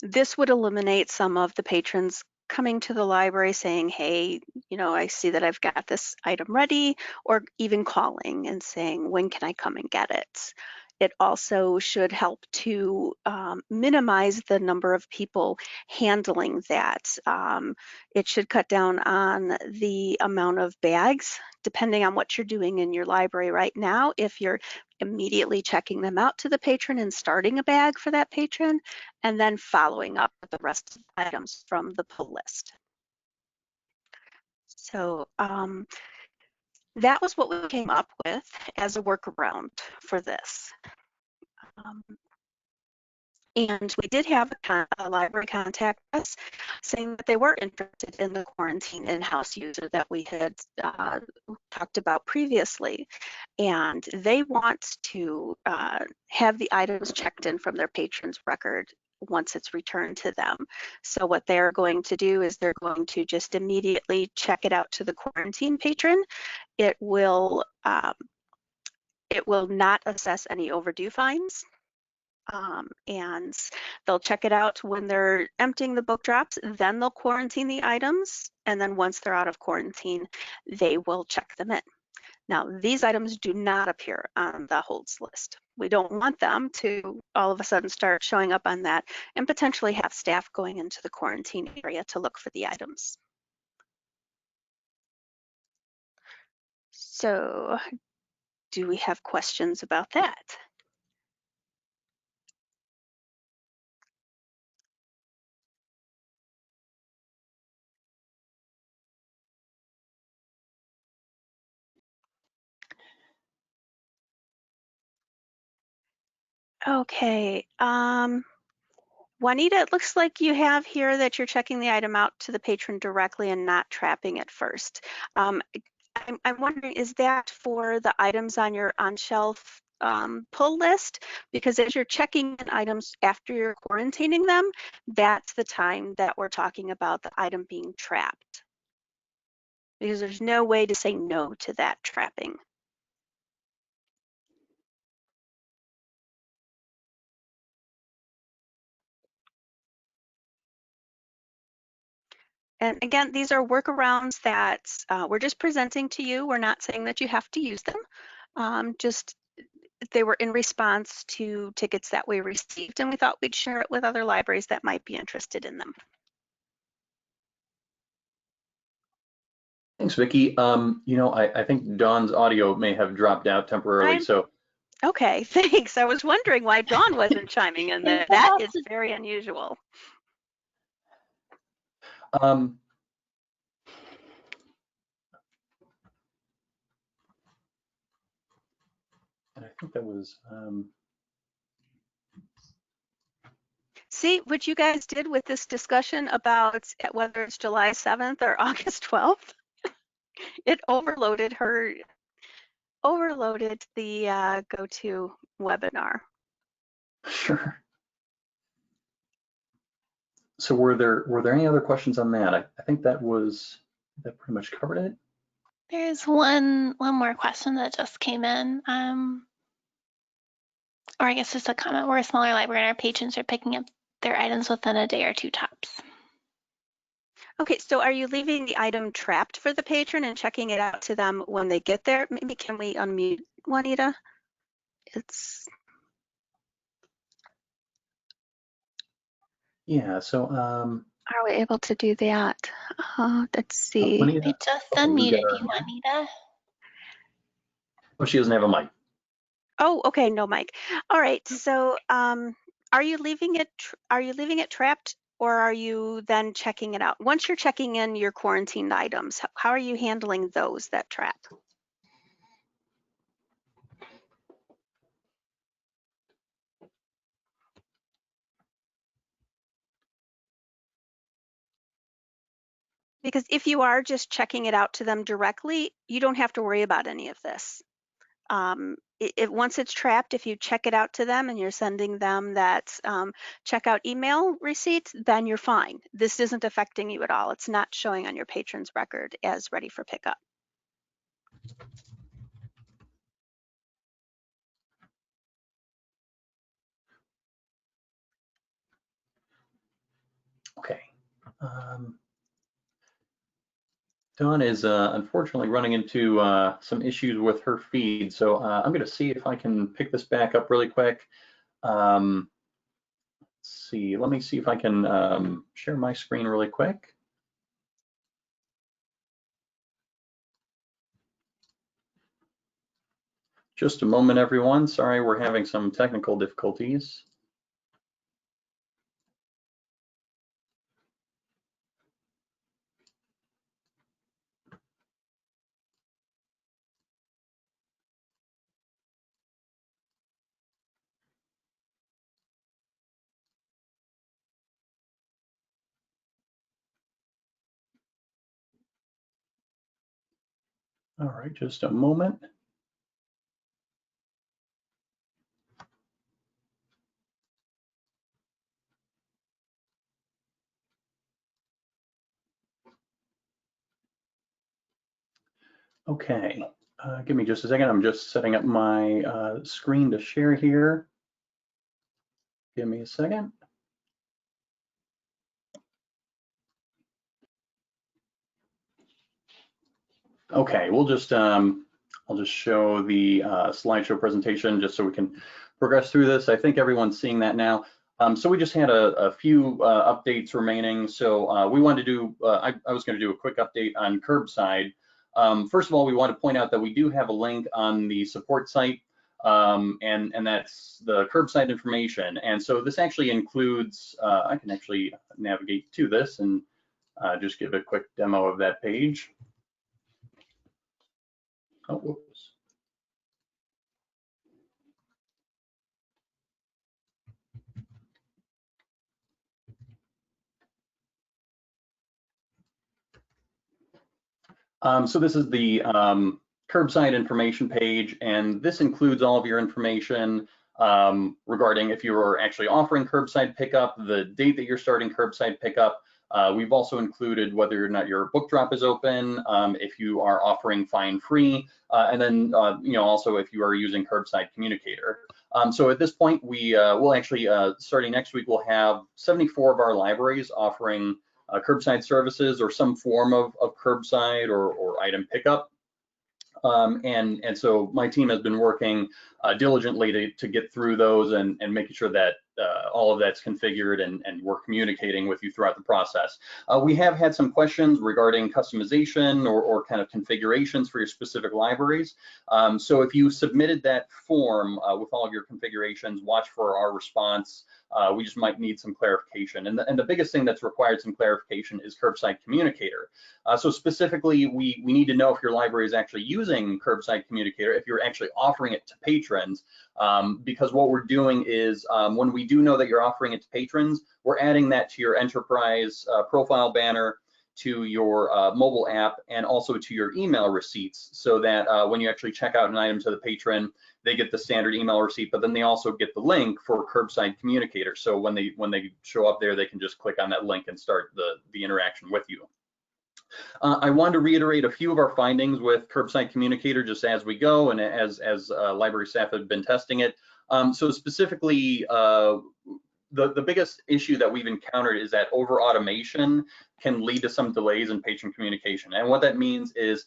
This would eliminate some of the patrons coming to the library saying, hey, I see that I've got this item ready, or even calling and saying, when can I come and get it? It also should help to minimize the number of people handling that. It should cut down on the amount of bags, depending on what you're doing in your library right now. If you're immediately checking them out to the patron and starting a bag for that patron, and then following up with the rest of the items from the pull list. So that was what we came up with as a workaround for this. And we did have a library contact us saying that they were interested in the quarantine in-house user that we had talked about previously. And they want to have the items checked in from their patron's record once it's returned to them. So what they're going to do is they're going to just immediately check it out to the quarantine patron. It will It will not assess any overdue fines. And they'll check it out when they're emptying the book drops, then they'll quarantine the items, and then once they're out of quarantine, they will check them in. Now, these items do not appear on the holds list. We don't want them to all of a sudden start showing up on that and potentially have staff going into the quarantine area to look for the items. So, do we have questions about that? Okay, Juanita, it looks like you have here that you're checking the item out to the patron directly and not trapping it first. I'm wondering, is that for the items on your on-shelf pull list? Because as you're checking in items after you're quarantining them, that's the time that we're talking about the item being trapped. Because there's no way to say no to that trapping. And again, these are workarounds that we're just presenting to you. We're not saying that you have to use them. Just they were in response to tickets that we received, and we thought we'd share it with other libraries that might be interested in them. Thanks, Vicki. I think Dawn's audio may have dropped out temporarily, so. Okay, thanks. I was wondering why Dawn wasn't chiming in there. That is very unusual. And I think that was. See what you guys did with this discussion about whether it's July 7th or August 12th? It overloaded the GoTo webinar. Sure. So were there any other questions on that? I think that pretty much covered it. There's one more question that just came in. Or I guess just a comment. We're a smaller library and our patrons are picking up their items within a day or two tops. Okay, so are you leaving the item trapped for the patron and checking it out to them when they get there? Maybe can we unmute Juanita? Yeah, so are we able to do that? Let's see. Juanita? I just unmuted you, Juanita. Oh, she doesn't have a mic. Oh, okay, no mic. All right, so are you leaving it trapped, or are you then checking it out? Once you're checking in your quarantined items, how are you handling those that trap? Because if you are just checking it out to them directly, you don't have to worry about any of this. Once it's trapped, if you check it out to them and you're sending them that checkout email receipt, then you're fine. This isn't affecting you at all. It's not showing on your patron's record as ready for pickup. Okay. Dawn is unfortunately running into some issues with her feed, so I'm going to see if I can pick this back up really quick. Let's see, let me see if I can share my screen really quick. Just a moment, everyone. Sorry, we're having some technical difficulties. All right, just a moment. Okay. Give me just a second. I'm just setting up my screen to share here. Give me a second. Okay, we'll just I'll just show the slideshow presentation just so we can progress through this. I think everyone's seeing that now. So we just had a few updates remaining. So we wanted to do, I was going to do a quick update on curbside. First of all, we want to point out that we do have a link on the support site, and that's the curbside information. And so this actually includes, I can actually navigate to this and just give a quick demo of that page. Oh, whoops. So this is the curbside information page, and this includes all of your information regarding if you are actually offering curbside pickup, the date that you're starting curbside pickup. We've also included whether or not your book drop is open, if you are offering fine free, and then also if you are using curbside communicator. So at this point, we will actually, starting next week, we'll have 74 of our libraries offering curbside services or some form of curbside or item pickup. And so my team has been working diligently to get through those and making sure that all of that's configured and we're communicating with you throughout the process. We have had some questions regarding customization or kind of configurations for your specific libraries. So if you submitted that form with all of your configurations, watch for our response. We just might need some clarification. And the biggest thing that's required some clarification is curbside communicator. So specifically, we need to know if your library is actually using curbside communicator, if you're actually offering it to patrons, because what we're doing is when we do know that you're offering it to patrons, we're adding that to your enterprise profile banner, to your mobile app, and also to your email receipts, so that when you actually check out an item to the patron, they get the standard email receipt, but then they also get the link for curbside communicator. So when they show up there, they can just click on that link and start the interaction with you. I wanted to reiterate a few of our findings with curbside communicator just as we go and as library staff have been testing it. So specifically, the biggest issue that we've encountered is that over automation can lead to some delays in patron communication. And what that means is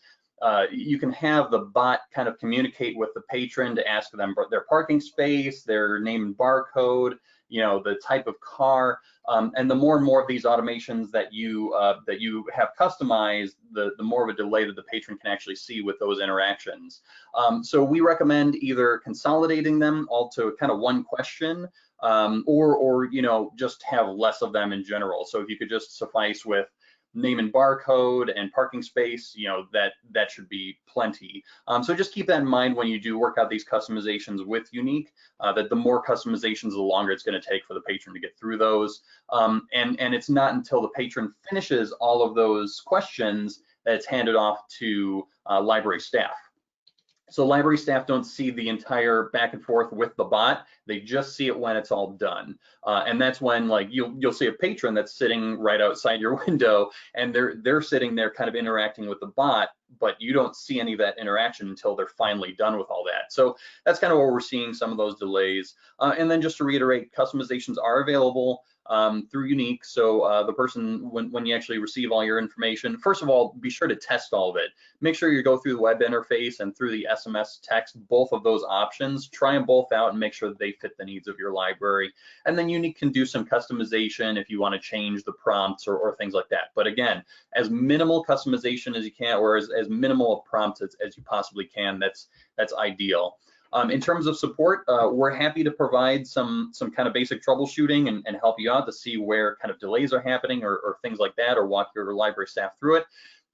you can have the bot kind of communicate with the patron to ask them their parking space, their name and barcode, the type of car, and the more and more of these automations that you have customized, the more of a delay that the patron can actually see with those interactions. So we recommend either consolidating them all to kind of one question, or just have less of them in general. So if you could just suffice with name and barcode and parking space, that should be plenty. So just keep that in mind when you do work out these customizations with Unique, that the more customizations, the longer it's going to take for the patron to get through those. And it's not until the patron finishes all of those questions that it's handed off to library staff. So library staff don't see the entire back and forth with the bot. They just see it when it's all done. And that's when you'll see a patron that's sitting right outside your window, and they're sitting there kind of interacting with the bot, but you don't see any of that interaction until they're finally done with all that. So that's kind of where we're seeing some of those delays. And then just to reiterate, customizations are available through Unique. So the person, when you actually receive all your information, first of all, be sure to test all of it. Make sure you go through the web interface and through the SMS text, both of those options, try them both out and make sure that they fit the needs of your library. And then Unique can do some customization if you want to change the prompts or things like that. But again, as minimal customization as you can, or as minimal prompts as you possibly can, that's ideal. In terms of support, we're happy to provide some kind of basic troubleshooting and help you out to see where kind of delays are happening or things like that, or walk your library staff through it.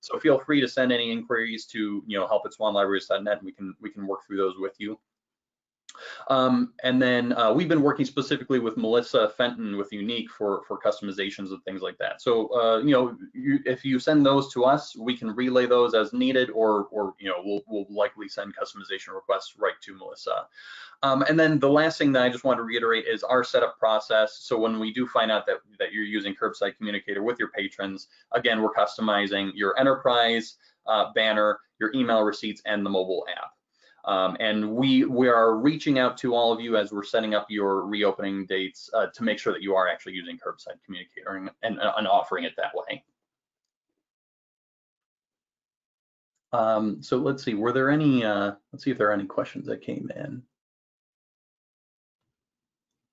So feel free to send any inquiries to help@swanlibraries.net, and we can work through those with you. And then we've been working specifically with Melissa Fenton with Unique for customizations and things like that. So if you send those to us, we can relay those as needed, or we'll likely send customization requests right to Melissa. And then the last thing that I just want to reiterate is our setup process. So when we do find out that you're using curbside communicator with your patrons, again, we're customizing your enterprise banner, your email receipts, and the mobile app. And we are reaching out to all of you as we're setting up your reopening dates to make sure that you are actually using Curbside Communicator and offering it that way. So let's see, were there any, let's see if there are any questions that came in.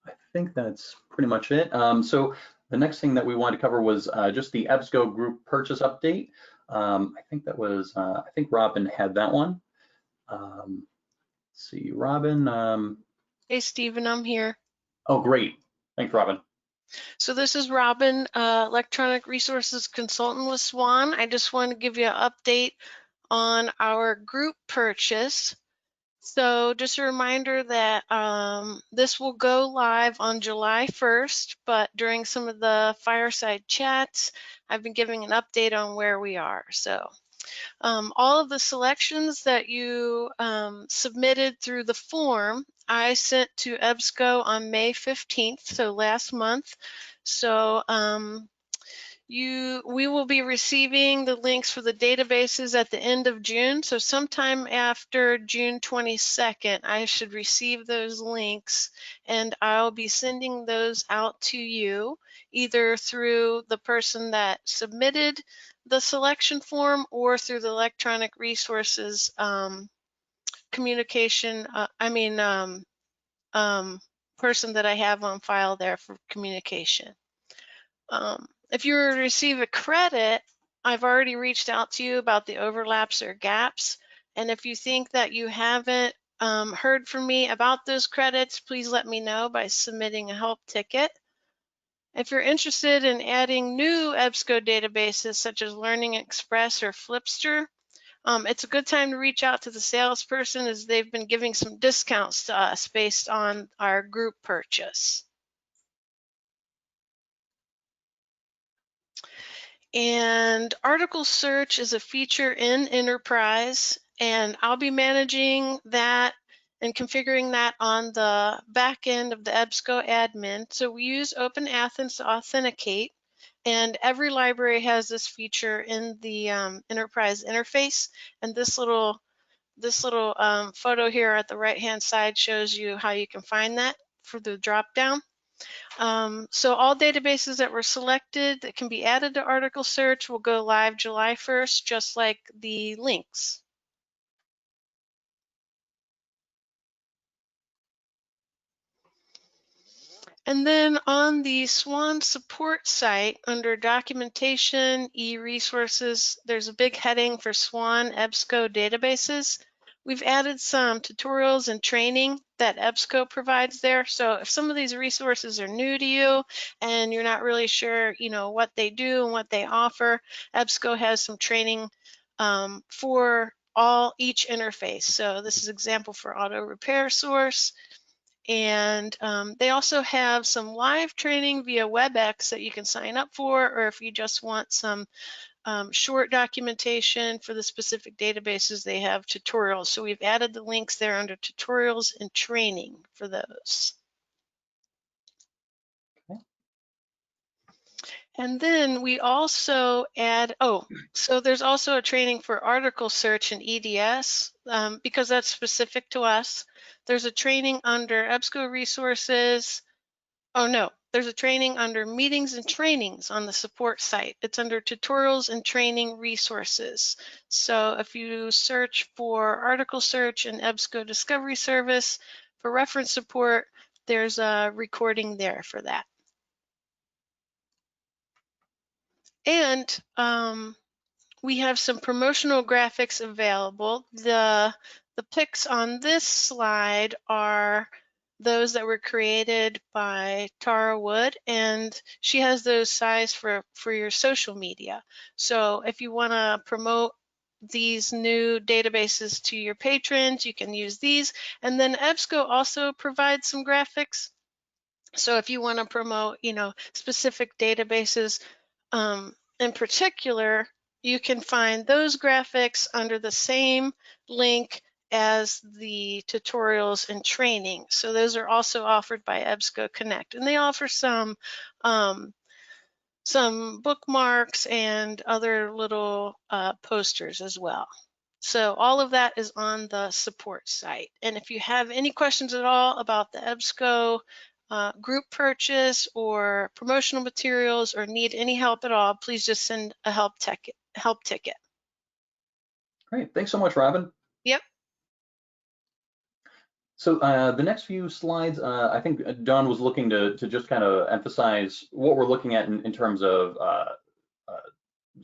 I think that's pretty much it. So the next thing that we wanted to cover was just the EBSCO group purchase update. I think that was, I think Robin had that one. Let's see, Robin. Hey, Stephen, I'm here. Oh, great. Thanks, Robin. So this is Robin, Electronic Resources Consultant with SWAN. I just want to give you an update on our group purchase. So just a reminder that this will go live on July 1st, but during some of the Fireside chats, I've been giving an update on where we are. So all of the selections that you submitted through the form, I sent to EBSCO on May 15th, so last month. So we will be receiving the links for the databases at the end of June. So sometime after June 22nd, I should receive those links, and I'll be sending those out to you either through the person that submitted the selection form or through the electronic resources communication, person that I have on file there for communication. If you were to receive a credit, I've already reached out to you about the overlaps or gaps. And if you think that you haven't heard from me about those credits, please let me know by submitting a help ticket. If you're interested in adding new EBSCO databases such as Learning Express or Flipster, it's a good time to reach out to the salesperson as they've been giving some discounts to us based on our group purchase. And article search is a feature in Enterprise, and I'll be managing that and configuring that on the back end of the EBSCO admin. So we use Open Athens to authenticate, and every library has this feature in the Enterprise interface. And this little photo here at the right-hand side shows you how you can find that for the drop-down. So all databases that were selected that can be added to article search will go live July 1st, just like the links. And then on the SWAN support site under documentation, e-resources, there's a big heading for SWAN EBSCO databases. We've added some tutorials and training that EBSCO provides there. So if some of these resources are new to you and you're not really sure, what they do and what they offer, EBSCO has some training for each interface. So this is example for auto repair source. And they also have some live training via WebEx that you can sign up for, or if you just want some short documentation for the specific databases, they have tutorials. So we've added the links there under tutorials and training for those. Okay. And then we also add, so there's also a training for article search and EDS because that's specific to us. There's a training under EBSCO resources. Oh no, there's a training under meetings and trainings on the support site. It's under tutorials and training resources. So if you search for article search and EBSCO discovery service for reference support, there's a recording there for that. And we have some promotional graphics available. The pics on this slide are those that were created by Tara Wood, and she has those sized for your social media. So if you want to promote these new databases to your patrons, you can use these. And then EBSCO also provides some graphics. So if you want to promote, specific databases, in particular, you can find those graphics under the same link as the tutorials and training. So those are also offered by EBSCO Connect, and they offer some bookmarks and other little posters as well. So all of that is on the support site. And if you have any questions at all about the EBSCO group purchase or promotional materials or need any help at all, please just send a help ticket. Great, thanks so much, Robin. Yep. So the next few slides, I think Dawn was looking to just kind of emphasize what we're looking at in terms of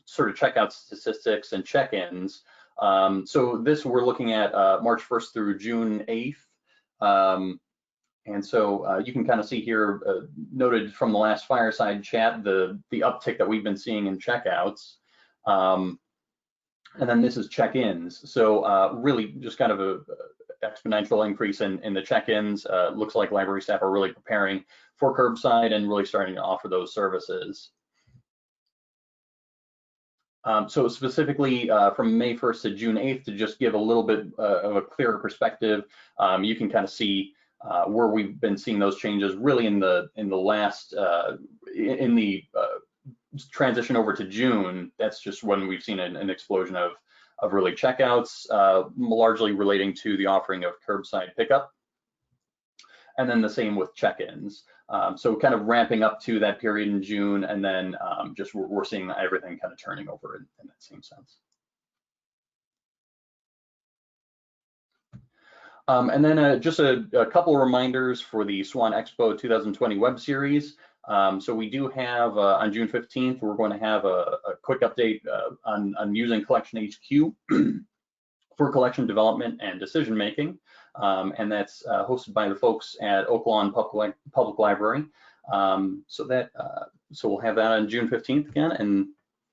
sort of checkout statistics and check-ins. So this we're looking at March 1st through June 8th. And so you can kind of see here, noted from the last Fireside chat, the uptick that we've been seeing in checkouts. And then this is check-ins. So really just kind of a exponential increase in the check-ins. Looks like library staff are really preparing for curbside and really starting to offer those services. So specifically from May 1st to June 8th, to just give a little bit of a clearer perspective, you can kind of see where we've been seeing those changes really in the last transition over to June. That's just when we've seen an explosion of really checkouts, largely relating to the offering of curbside pickup. And then the same with check-ins. So kind of ramping up to that period in June, and then just we're seeing everything kind of turning over in that same sense. And then just a couple of reminders for the SWAN Expo 2020 web series. So we do have on June 15th, we're going to have a quick update on using Collection HQ for collection development and decision making. And that's hosted by the folks at Oak Lawn Public Library. So we'll have that on June 15th again.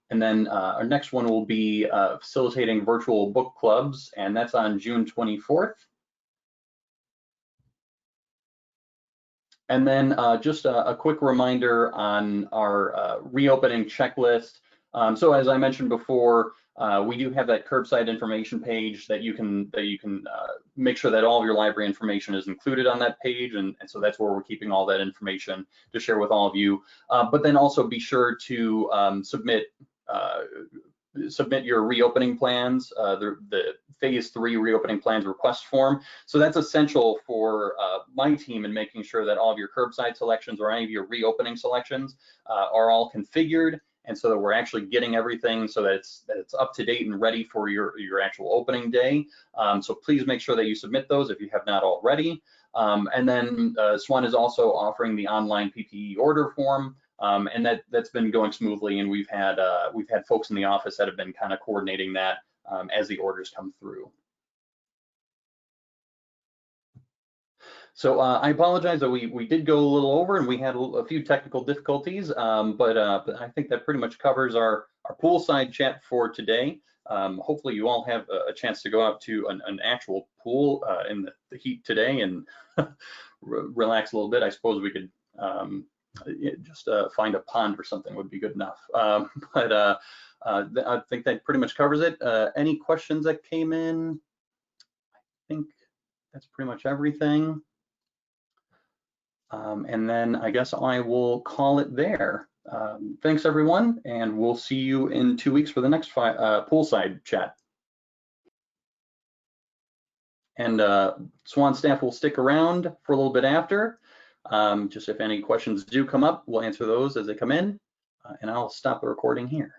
And then our next one will be facilitating virtual book clubs, and that's on June 24th. And then just a quick reminder on our reopening checklist. So as I mentioned before, we do have that curbside information page that you can make sure that all of your library information is included on that page, and so that's where we're keeping all that information to share with all of you. But then also be sure to submit your reopening plans, the phase 3 reopening plans request form. So that's essential for my team in making sure that all of your curbside selections or any of your reopening selections are all configured, and so that we're actually getting everything so that it's up to date and ready for your actual opening day. So please make sure that you submit those if you have not already. And then SWAN is also offering the online PPE order form. And that's been going smoothly, and we've had folks in the office that have been kind of coordinating that as the orders come through. So I apologize that we did go a little over and we had a few technical difficulties, but I think that pretty much covers our poolside chat for today. Hopefully you all have a chance to go out to an actual pool in the heat today and relax a little bit. I suppose we could just find a pond or something would be good enough. But I think that pretty much covers it. Any questions that came in? I think that's pretty much everything. And then I guess I will call it there. Thanks everyone, and we'll see you in 2 weeks for the next poolside chat. And SWAN staff will stick around for a little bit after. Just if any questions do come up, we'll answer those as they come in, and I'll stop the recording here.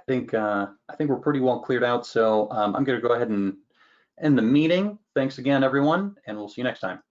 I think we're pretty well cleared out, so I'm going to go ahead and end the meeting. Thanks again, everyone, and we'll see you next time.